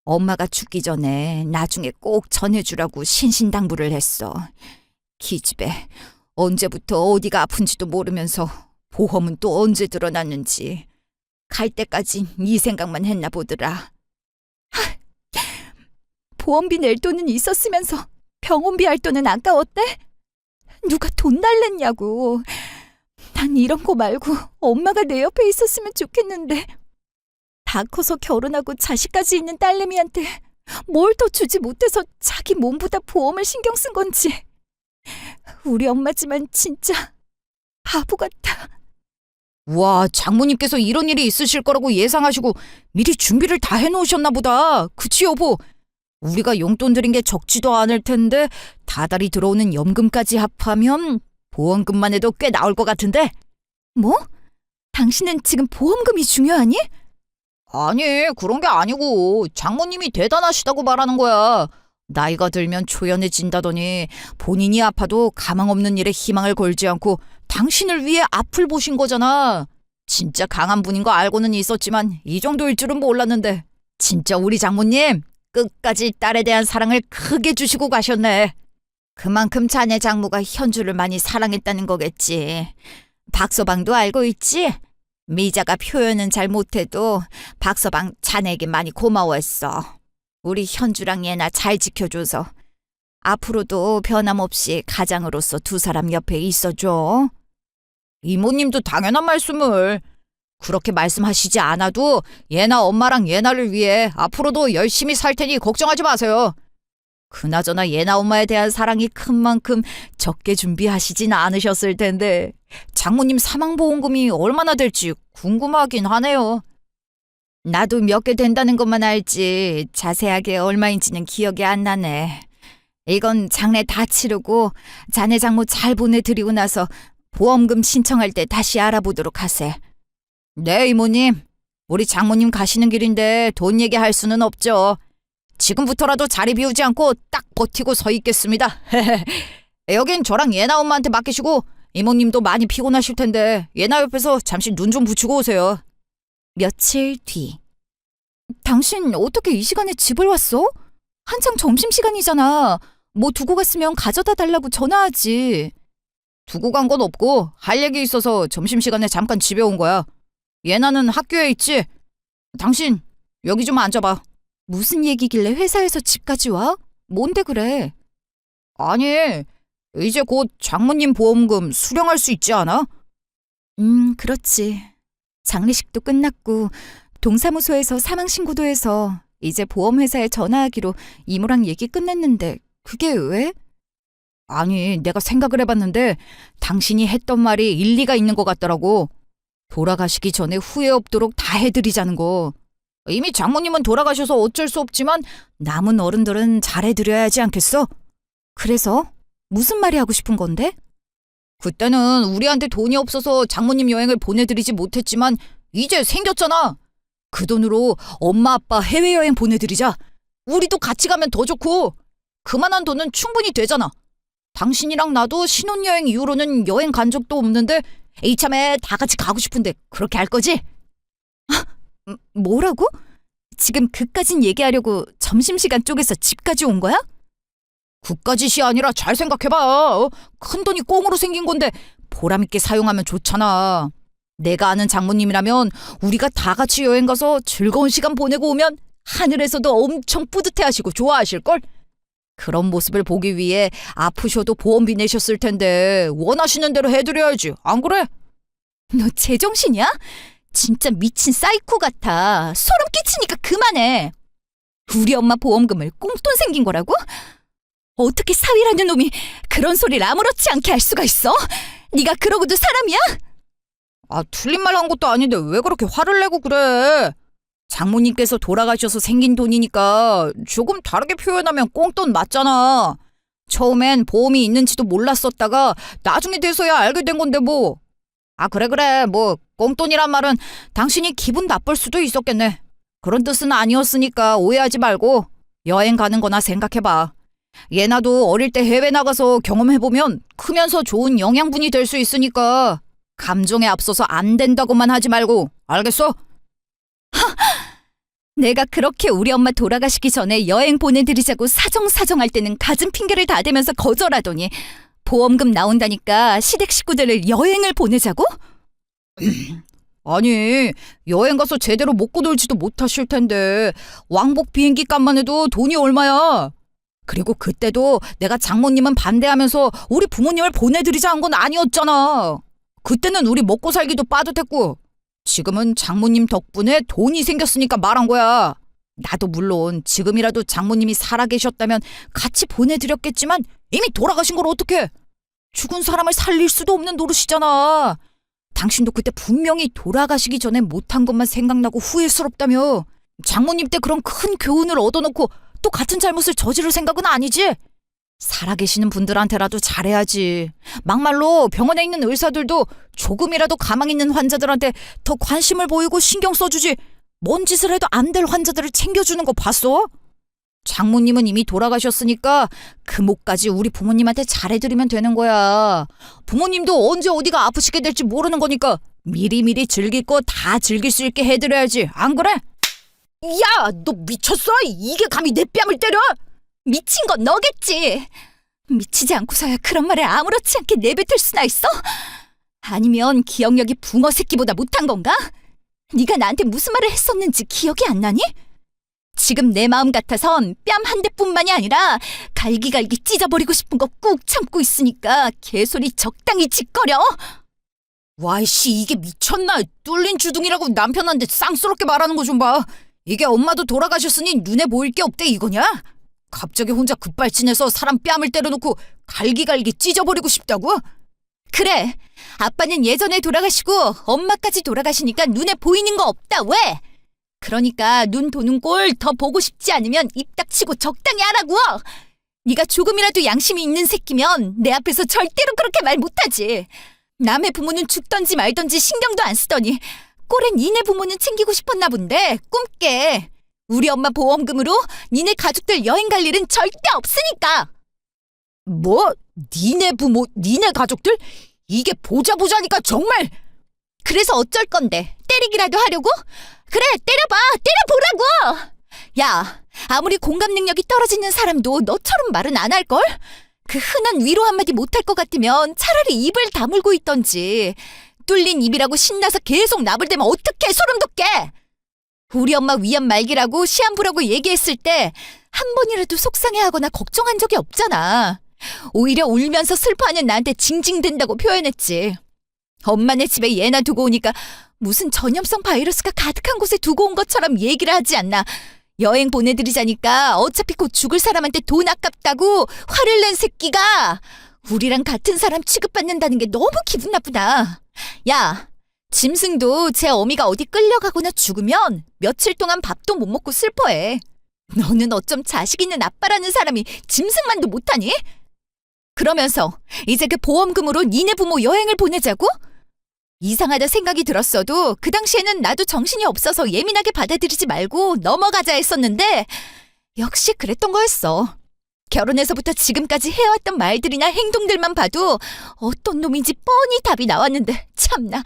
엄마가 죽기 전에 나중에 꼭 전해주라고 신신당부를 했어. 기집애, 언제부터 어디가 아픈지도 모르면서 보험은 또 언제 들어놨는지. 갈 때까지 네 생각만 했나 보더라. 보험비 낼 돈은 있었으면서 병원비 할 돈은 아까웠대? 누가 돈 달랬냐고. 난 이런 거 말고 엄마가 내 옆에 있었으면 좋겠는데. 다 커서 결혼하고 자식까지 있는 딸내미한테 뭘 더 주지 못해서 자기 몸보다 보험을 신경 쓴 건지. 우리 엄마지만 진짜 바보 같아. 와, 장모님께서 이런 일이 있으실 거라고 예상하시고 미리 준비를 다 해놓으셨나 보다. 그치 여보? 우리가 용돈 드린 게 적지도 않을 텐데 다달이 들어오는 연금까지 합하면 보험금만 해도 꽤 나올 것 같은데? 뭐? 당신은 지금 보험금이 중요하니? 아니, 그런 게 아니고 장모님이 대단하시다고 말하는 거야. 나이가 들면 초연해진다더니 본인이 아파도 가망 없는 일에 희망을 걸지 않고 당신을 위해 앞을 보신 거잖아. 진짜 강한 분인 거 알고는 있었지만 이 정도일 줄은 몰랐는데 진짜 우리 장모님 끝까지 딸에 대한 사랑을 크게 주시고 가셨네. 그만큼 자네 장모가 현주를 많이 사랑했다는 거겠지. 박서방도 알고 있지? 미자가 표현은 잘 못해도 박서방 자네에게 많이 고마워했어. 우리 현주랑 예나 잘 지켜줘서 앞으로도 변함없이 가장으로서 두 사람 옆에 있어줘. 이모님도 당연한 말씀을. 그렇게 말씀하시지 않아도 예나 엄마랑 예나를 위해 앞으로도 열심히 살 테니 걱정하지 마세요. 그나저나 예나 엄마에 대한 사랑이 큰 만큼 적게 준비하시진 않으셨을 텐데 장모님 사망보험금이 얼마나 될지 궁금하긴 하네요. 나도 몇 개 된다는 것만 알지 자세하게 얼마인지는 기억이 안 나네. 이건 장례 다 치르고 자네 장모 잘 보내드리고 나서 보험금 신청할 때 다시 알아보도록 하세. 네, 이모님. 우리 장모님 가시는 길인데 돈 얘기할 수는 없죠. 지금부터라도 자리 비우지 않고 딱 버티고 서 있겠습니다. 여긴 저랑 예나 엄마한테 맡기시고 이모님도 많이 피곤하실 텐데 예나 옆에서 잠시 눈 좀 붙이고 오세요. 며칠 뒤. 당신 어떻게 이 시간에 집을 왔어? 한창 점심시간이잖아. 뭐 두고 갔으면 가져다 달라고 전화하지. 두고 간 건 없고 할 얘기 있어서 점심시간에 잠깐 집에 온 거야. 예나는 학교에 있지? 당신 여기 좀 앉아봐. 무슨 얘기길래 회사에서 집까지 와? 뭔데 그래? 아니, 이제 곧 장모님 보험금 수령할 수 있지 않아? 그렇지. 장례식도 끝났고 동사무소에서 사망신고도 해서 이제 보험회사에 전화하기로 이모랑 얘기 끝냈는데 그게 왜? 아니, 내가 생각을 해봤는데 당신이 했던 말이 일리가 있는 것 같더라고. 돌아가시기 전에 후회 없도록 다 해드리자는 거. 이미 장모님은 돌아가셔서 어쩔 수 없지만 남은 어른들은 잘해드려야 하지 않겠어? 그래서 무슨 말이 하고 싶은 건데? 그때는 우리한테 돈이 없어서 장모님 여행을 보내드리지 못했지만 이제 생겼잖아. 그 돈으로 엄마 아빠 해외여행 보내드리자. 우리도 같이 가면 더 좋고 그만한 돈은 충분히 되잖아. 당신이랑 나도 신혼여행 이후로는 여행 간 적도 없는데 이참에 다 같이 가고 싶은데 그렇게 할 거지? 뭐라고? 지금 그까진 얘기하려고 점심시간 쪼개서 집까지 온 거야? 그까짓이 아니라 잘 생각해봐. 큰 돈이 꽁으로 생긴 건데 보람있게 사용하면 좋잖아. 내가 아는 장모님이라면 우리가 다 같이 여행 가서 즐거운 시간 보내고 오면 하늘에서도 엄청 뿌듯해하시고 좋아하실걸? 그런 모습을 보기 위해 아프셔도 보험비 내셨을 텐데 원하시는 대로 해드려야지. 안 그래? 너 제정신이야? 진짜 미친 사이코 같아. 소름 끼치니까 그만해. 우리 엄마 보험금을 꽁돈 생긴 거라고? 어떻게 사위라는 놈이 그런 소리를 아무렇지 않게 할 수가 있어? 네가 그러고도 사람이야? 아, 틀린 말 한 것도 아닌데 왜 그렇게 화를 내고 그래? 장모님께서 돌아가셔서 생긴 돈이니까 조금 다르게 표현하면 꽁돈 맞잖아. 처음엔 보험이 있는지도 몰랐었다가 나중에 돼서야 알게 된 건데 뭐. 아, 그래 뭐 꽁돈이란 말은 당신이 기분 나쁠 수도 있었겠네. 그런 뜻은 아니었으니까 오해하지 말고 여행 가는 거나 생각해봐. 예나도 어릴 때 해외 나가서 경험해보면 크면서 좋은 영양분이 될 수 있으니까 감정에 앞서서 안 된다고만 하지 말고 알겠어? 내가 그렇게 우리 엄마 돌아가시기 전에 여행 보내드리자고 사정할 때는 가진 핑계를 다 대면서 거절하더니 보험금 나온다니까 시댁 식구들을 여행을 보내자고? 아니, 여행 가서 제대로 먹고 놀지도 못하실 텐데 왕복 비행기 값만 해도 돈이 얼마야? 그리고 그때도 내가 장모님은 반대하면서 우리 부모님을 보내드리자 한 건 아니었잖아. 그때는 우리 먹고 살기도 빠듯했고 지금은 장모님 덕분에 돈이 생겼으니까 말한 거야. 나도 물론 지금이라도 장모님이 살아계셨다면 같이 보내드렸겠지만 이미 돌아가신 걸 어떡해. 죽은 사람을 살릴 수도 없는 노릇이잖아. 당신도 그때 분명히 돌아가시기 전에 못한 것만 생각나고 후회스럽다며. 장모님 때 그런 큰 교훈을 얻어놓고 또 같은 잘못을 저지를 생각은 아니지? 살아계시는 분들한테라도 잘해야지. 막말로 병원에 있는 의사들도 조금이라도 가망 있는 환자들한테 더 관심을 보이고 신경 써주지. 뭔 짓을 해도 안 될 환자들을 챙겨주는 거 봤어? 장모님은 이미 돌아가셨으니까 그 목까지 우리 부모님한테 잘해드리면 되는 거야. 부모님도 언제 어디가 아프시게 될지 모르는 거니까 미리미리 즐길 거 다 즐길 수 있게 해드려야지. 안 그래? 야, 너 미쳤어? 이게 감히 내 뺨을 때려? 미친 건 너겠지. 미치지 않고서야 그런 말을 아무렇지 않게 내뱉을 수나 있어? 아니면 기억력이 붕어 새끼보다 못한 건가? 네가 나한테 무슨 말을 했었는지 기억이 안 나니? 지금 내 마음 같아선 뺨 한 대뿐만이 아니라 갈기갈기 찢어버리고 싶은 거 꾹 참고 있으니까 개소리 적당히 짓거려. 와이씨, 이게 미쳤나? 뚫린 주둥이라고 남편한테 쌍스럽게 말하는 거 좀 봐. 이게 엄마도 돌아가셨으니 눈에 보일 게 없대 이거냐? 갑자기 혼자 급발진해서 사람 뺨을 때려놓고 갈기갈기 찢어버리고 싶다고? 그래, 아빠는 예전에 돌아가시고 엄마까지 돌아가시니까 눈에 보이는 거 없다. 왜? 그러니까 눈 도는 꼴 더 보고 싶지 않으면 입 닥치고 적당히 하라고. 네가 조금이라도 양심이 있는 새끼면 내 앞에서 절대로 그렇게 말 못하지. 남의 부모는 죽던지 말던지 신경도 안 쓰더니 꼴엔 니네 부모는 챙기고 싶었나 본데 꿈깨. 우리 엄마 보험금으로 니네 가족들 여행 갈 일은 절대 없으니까. 뭐? 니네 부모, 니네 가족들? 이게 보자니까 정말. 그래서 어쩔 건데? 때리기라도 하려고? 그래, 때려봐! 때려보라고! 야, 아무리 공감 능력이 떨어지는 사람도 너처럼 말은 안 할걸? 그 흔한 위로 한마디 못할 것 같으면 차라리 입을 다물고 있던지. 뚫린 입이라고 신나서 계속 나불대면 어떡해, 소름 돋게! 우리 엄마 위암 말기라고 시한부라고 얘기했을 때 한 번이라도 속상해하거나 걱정한 적이 없잖아. 오히려 울면서 슬퍼하는 나한테 징징댄다고 표현했지. 엄마네 집에 얘나 두고 오니까 무슨 전염성 바이러스가 가득한 곳에 두고 온 것처럼 얘기를 하지 않나. 여행 보내드리자니까 어차피 곧 죽을 사람한테 돈 아깝다고 화를 낸 새끼가 우리랑 같은 사람 취급받는다는 게 너무 기분 나쁘다. 야, 짐승도 제 어미가 어디 끌려가거나 죽으면 며칠 동안 밥도 못 먹고 슬퍼해. 너는 어쩜 자식 있는 아빠라는 사람이 짐승만도 못하니? 그러면서 이제 그 보험금으로 니네 부모 여행을 보내자고? 이상하다 생각이 들었어도 그 당시에는 나도 정신이 없어서 예민하게 받아들이지 말고 넘어가자 했었는데 역시 그랬던 거였어. 결혼해서부터 지금까지 해왔던 말들이나 행동들만 봐도 어떤 놈인지 뻔히 답이 나왔는데 참나.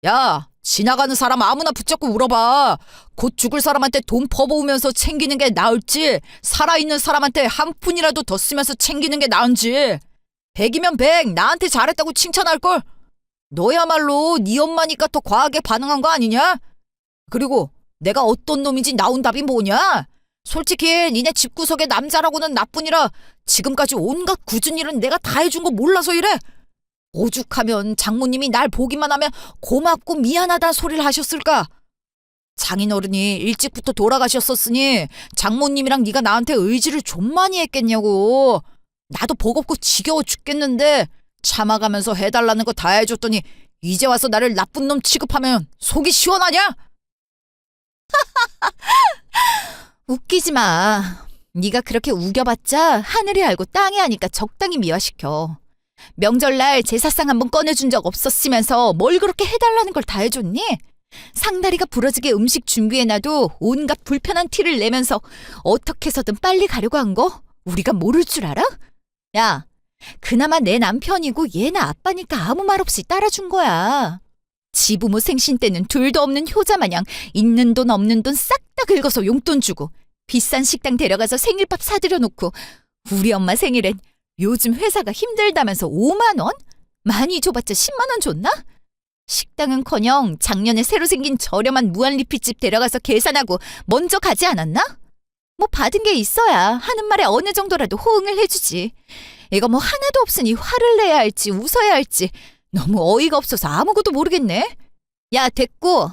야, 지나가는 사람 아무나 붙잡고 울어봐. 곧 죽을 사람한테 돈 퍼부으면서 챙기는 게 나을지 살아있는 사람한테 한 푼이라도 더 쓰면서 챙기는 게 나은지. 100이면 100 나한테 잘했다고 칭찬할걸. 너야말로 네 엄마니까 더 과하게 반응한 거 아니냐? 그리고 내가 어떤 놈인지 나온 답이 뭐냐? 솔직히 니네 집구석의 남자라고는 나뿐이라 지금까지 온갖 굳은 일은 내가 다 해준 거 몰라서 이래. 오죽하면 장모님이 날 보기만 하면 고맙고 미안하다는 소리를 하셨을까? 장인어른이 일찍부터 돌아가셨었으니 장모님이랑 네가 나한테 의지를 좀 많이 했겠냐고. 나도 버겁고 지겨워 죽겠는데 참아가면서 해달라는 거 다 해줬더니 이제 와서 나를 나쁜 놈 취급하면 속이 시원하냐? 웃기지 마. 네가 그렇게 우겨봤자 하늘이 알고 땅이 아니까 적당히 미화시켜. 명절날 제사상 한번 꺼내준 적 없었으면서 뭘 그렇게 해달라는 걸 다 해줬니? 상다리가 부러지게 음식 준비해놔도 온갖 불편한 티를 내면서 어떻게 해서든 빨리 가려고 한 거? 우리가 모를 줄 알아? 야, 그나마 내 남편이고 얘는 아빠니까 아무 말 없이 따라준 거야. 지 부모 생신 때는 둘도 없는 효자마냥 있는 돈 없는 돈 싹 다 긁어서 용돈 주고 비싼 식당 데려가서 생일밥 사들여 놓고 우리 엄마 생일엔 요즘 회사가 힘들다면서 5만 원? 많이 줘봤자 10만 원 줬나? 식당은커녕 작년에 새로 생긴 저렴한 무한리필집 데려가서 계산하고 먼저 가지 않았나? 뭐 받은 게 있어야 하는 말에 어느 정도라도 호응을 해주지. 이거 뭐 하나도 없으니 화를 내야 할지 웃어야 할지 너무 어이가 없어서 아무것도 모르겠네. 야, 됐고.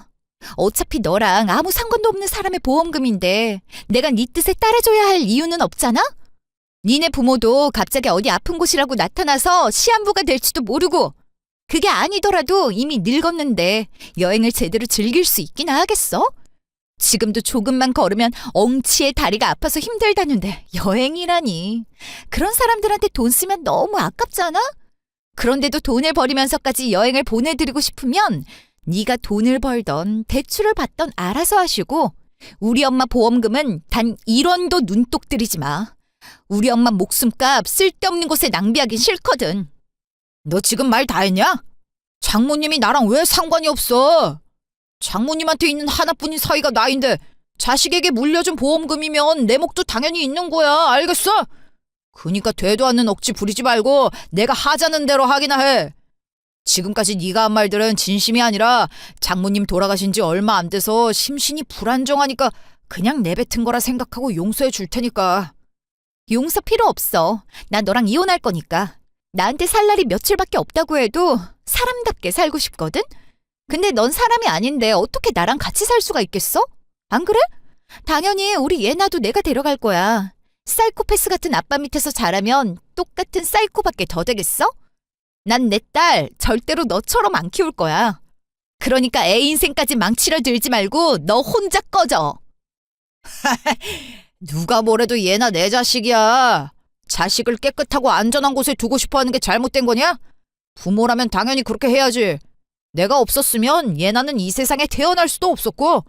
어차피 너랑 아무 상관도 없는 사람의 보험금인데 내가 네 뜻에 따라줘야 할 이유는 없잖아? 니네 부모도 갑자기 어디 아픈 곳이라고 나타나서 시한부가 될지도 모르고 그게 아니더라도 이미 늙었는데 여행을 제대로 즐길 수 있긴 하겠어? 지금도 조금만 걸으면 엉치에 다리가 아파서 힘들다는데 여행이라니. 그런 사람들한테 돈 쓰면 너무 아깝잖아? 그런데도 돈을 버리면서까지 여행을 보내드리고 싶으면 네가 돈을 벌던 대출을 받던 알아서 하시고 우리 엄마 보험금은 단 1원도 눈독 들이지 마. 우리 엄마 목숨값 쓸데없는 곳에 낭비하긴 싫거든. 너 지금 말 다 했냐? 장모님이 나랑 왜 상관이 없어? 장모님한테 있는 하나뿐인 사이가 나인데 자식에게 물려준 보험금이면 내 몫도 당연히 있는 거야. 알겠어? 그니까 되도 않는 억지 부리지 말고 내가 하자는 대로 하기나 해. 지금까지 네가 한 말들은 진심이 아니라 장모님 돌아가신 지 얼마 안 돼서 심신이 불안정하니까 그냥 내뱉은 거라 생각하고 용서해 줄 테니까. 용서 필요 없어. 나 너랑 이혼할 거니까. 나한테 살 날이 며칠밖에 없다고 해도 사람답게 살고 싶거든? 근데 넌 사람이 아닌데 어떻게 나랑 같이 살 수가 있겠어? 안 그래? 당연히 우리 예나도 내가 데려갈 거야. 사이코패스 같은 아빠 밑에서 자라면 똑같은 사이코밖에 더 되겠어? 난 내 딸 절대로 너처럼 안 키울 거야. 그러니까 애 인생까지 망치려 들지 말고 너 혼자 꺼져. 누가 뭐래도 얘나 내 자식이야. 자식을 깨끗하고 안전한 곳에 두고 싶어 하는 게 잘못된 거냐? 부모라면 당연히 그렇게 해야지. 내가 없었으면 얘나는 이 세상에 태어날 수도 없었고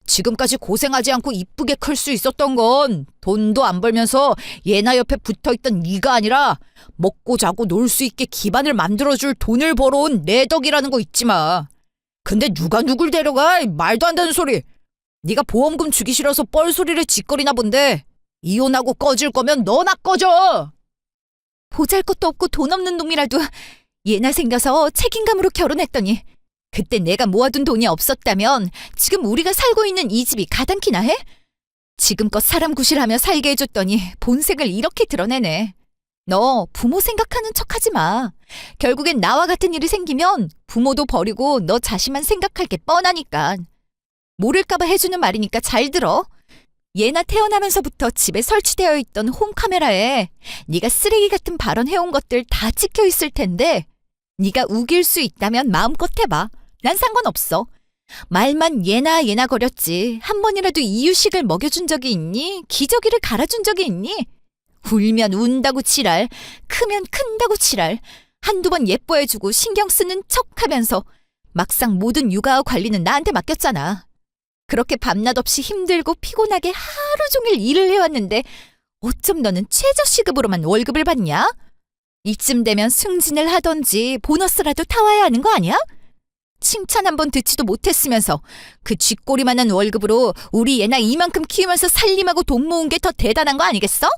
지금까지 고생하지 않고 이쁘게 클 수 있었던 건 돈도 안 벌면서 얘나 옆에 붙어있던 네가 아니라 먹고 자고 놀 수 있게 기반을 만들어줄 돈을 벌어온 내 덕이라는 거 잊지 마. 근데 누가 누굴 데려가? 말도 안 되는 소리. 네가 보험금 주기 싫어서 뻘소리를 짓거리나 본데 이혼하고 꺼질 거면 너나 꺼져. 보잘것도 없고 돈 없는 놈이라도 얘나 생겨서 책임감으로 결혼했더니 그때 내가 모아둔 돈이 없었다면 지금 우리가 살고 있는 이 집이 가당키나 해? 지금껏 사람 구실하며 살게 해줬더니 본색을 이렇게 드러내네. 너 부모 생각하는 척하지 마. 결국엔 나와 같은 일이 생기면 부모도 버리고 너 자신만 생각할 게 뻔하니까. 모를까봐 해주는 말이니까 잘 들어. 얘나 태어나면서부터 집에 설치되어 있던 홈카메라에 네가 쓰레기 같은 발언해온 것들 다 찍혀 있을 텐데 네가 우길 수 있다면 마음껏 해봐. 난 상관없어. 말만 얘나 거렸지. 한 번이라도 이유식을 먹여준 적이 있니? 기저귀를 갈아준 적이 있니? 울면 운다고 지랄, 크면 큰다고 지랄, 한두 번 예뻐해주고 신경 쓰는 척하면서 막상 모든 육아와 관리는 나한테 맡겼잖아. 그렇게 밤낮 없이 힘들고 피곤하게 하루 종일 일을 해왔는데 어쩜 너는 최저시급으로만 월급을 받냐? 이쯤 되면 승진을 하던지 보너스라도 타와야 하는 거 아니야? 칭찬 한 번 듣지도 못했으면서 그 쥐꼬리만한 월급으로 우리 얘나 이만큼 키우면서 살림하고 돈 모은 게 더 대단한 거 아니겠어?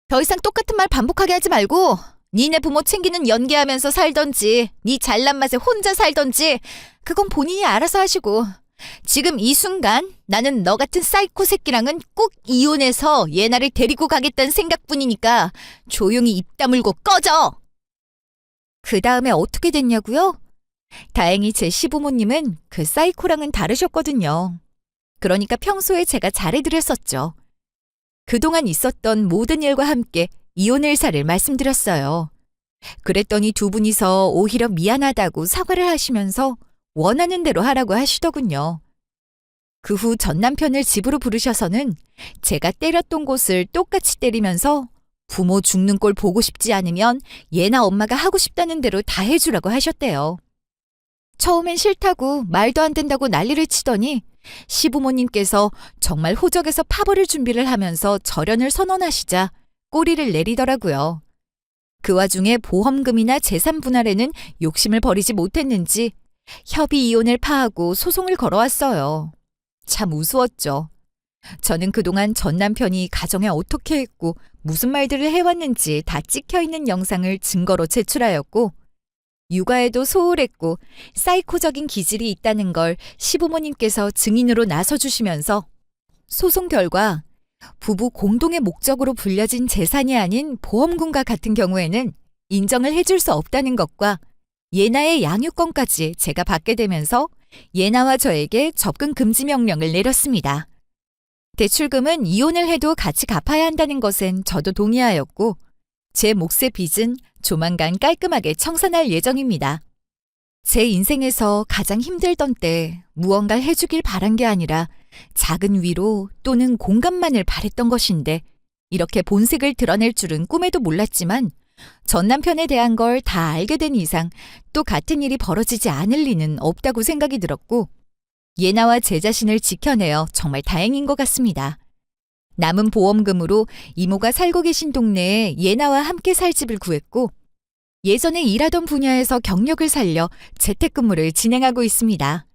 더 이상 똑같은 말 반복하게 하지 말고 니네 부모 챙기는 연기하면서 살던지 니 잘난 맛에 혼자 살던지 그건 본인이 알아서 하시고 지금 이 순간 나는 너 같은 사이코 새끼랑은 꼭 이혼해서 얘나를 데리고 가겠다는 생각뿐이니까 조용히 입 다물고 꺼져. 그 다음에 어떻게 됐냐고요? 다행히 제 시부모님은 그 사이코랑은 다르셨거든요. 그러니까 평소에 제가 잘해드렸었죠. 그동안 있었던 모든 일과 함께 이혼 의사를 말씀드렸어요. 그랬더니 두 분이서 오히려 미안하다고 사과를 하시면서 원하는 대로 하라고 하시더군요. 그 후 전 남편을 집으로 부르셔서는 제가 때렸던 곳을 똑같이 때리면서 부모 죽는 꼴 보고 싶지 않으면 얘나 엄마가 하고 싶다는 대로 다 해주라고 하셨대요. 처음엔 싫다고 말도 안 된다고 난리를 치더니 시부모님께서 정말 호적에서 파벌을 준비를 하면서 절연을 선언하시자 꼬리를 내리더라고요. 그 와중에 보험금이나 재산 분할에는 욕심을 버리지 못했는지 협의 이혼을 파하고 소송을 걸어왔어요. 참 우스웠죠. 저는 그동안 전 남편이 가정에 어떻게 했고 무슨 말들을 해왔는지 다 찍혀있는 영상을 증거로 제출하였고 육아에도 소홀했고 사이코적인 기질이 있다는 걸 시부모님께서 증인으로 나서주시면서 소송 결과 부부 공동의 목적으로 불려진 재산이 아닌 보험금과 같은 경우에는 인정을 해줄 수 없다는 것과 예나의 양육권까지 제가 받게 되면서 예나와 저에게 접근 금지 명령을 내렸습니다. 대출금은 이혼을 해도 같이 갚아야 한다는 것엔 저도 동의하였고 제 몫의 빚은 조만간 깔끔하게 청산할 예정입니다. 제 인생에서 가장 힘들던 때 무언가를 해주길 바란 게 아니라 작은 위로 또는 공감만을 바랬던 것인데 이렇게 본색을 드러낼 줄은 꿈에도 몰랐지만 전 남편에 대한 걸 다 알게 된 이상 또 같은 일이 벌어지지 않을 리는 없다고 생각이 들었고, 예나와 제 자신을 지켜내어 정말 다행인 것 같습니다. 남은 보험금으로 이모가 살고 계신 동네에 예나와 함께 살 집을 구했고, 예전에 일하던 분야에서 경력을 살려 재택근무를 진행하고 있습니다.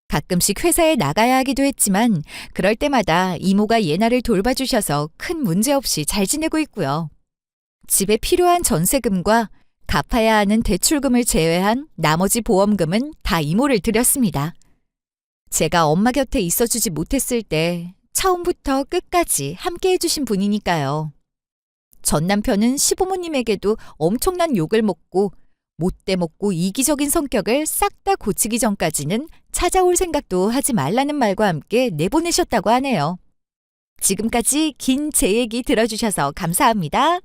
가끔씩 회사에 나가야 하기도 했지만 그럴 때마다 이모가 예나를 돌봐주셔서 큰 문제 없이 잘 지내고 있고요. 집에 필요한 전세금과 갚아야 하는 대출금을 제외한 나머지 보험금은 다 이모를 드렸습니다. 제가 엄마 곁에 있어주지 못했을 때 처음부터 끝까지 함께 해주신 분이니까요. 전 남편은 시부모님에게도 엄청난 욕을 먹고 못돼 먹고 이기적인 성격을 싹 다 고치기 전까지는 찾아올 생각도 하지 말라는 말과 함께 내보내셨다고 하네요. 지금까지 긴 제 얘기 들어주셔서 감사합니다.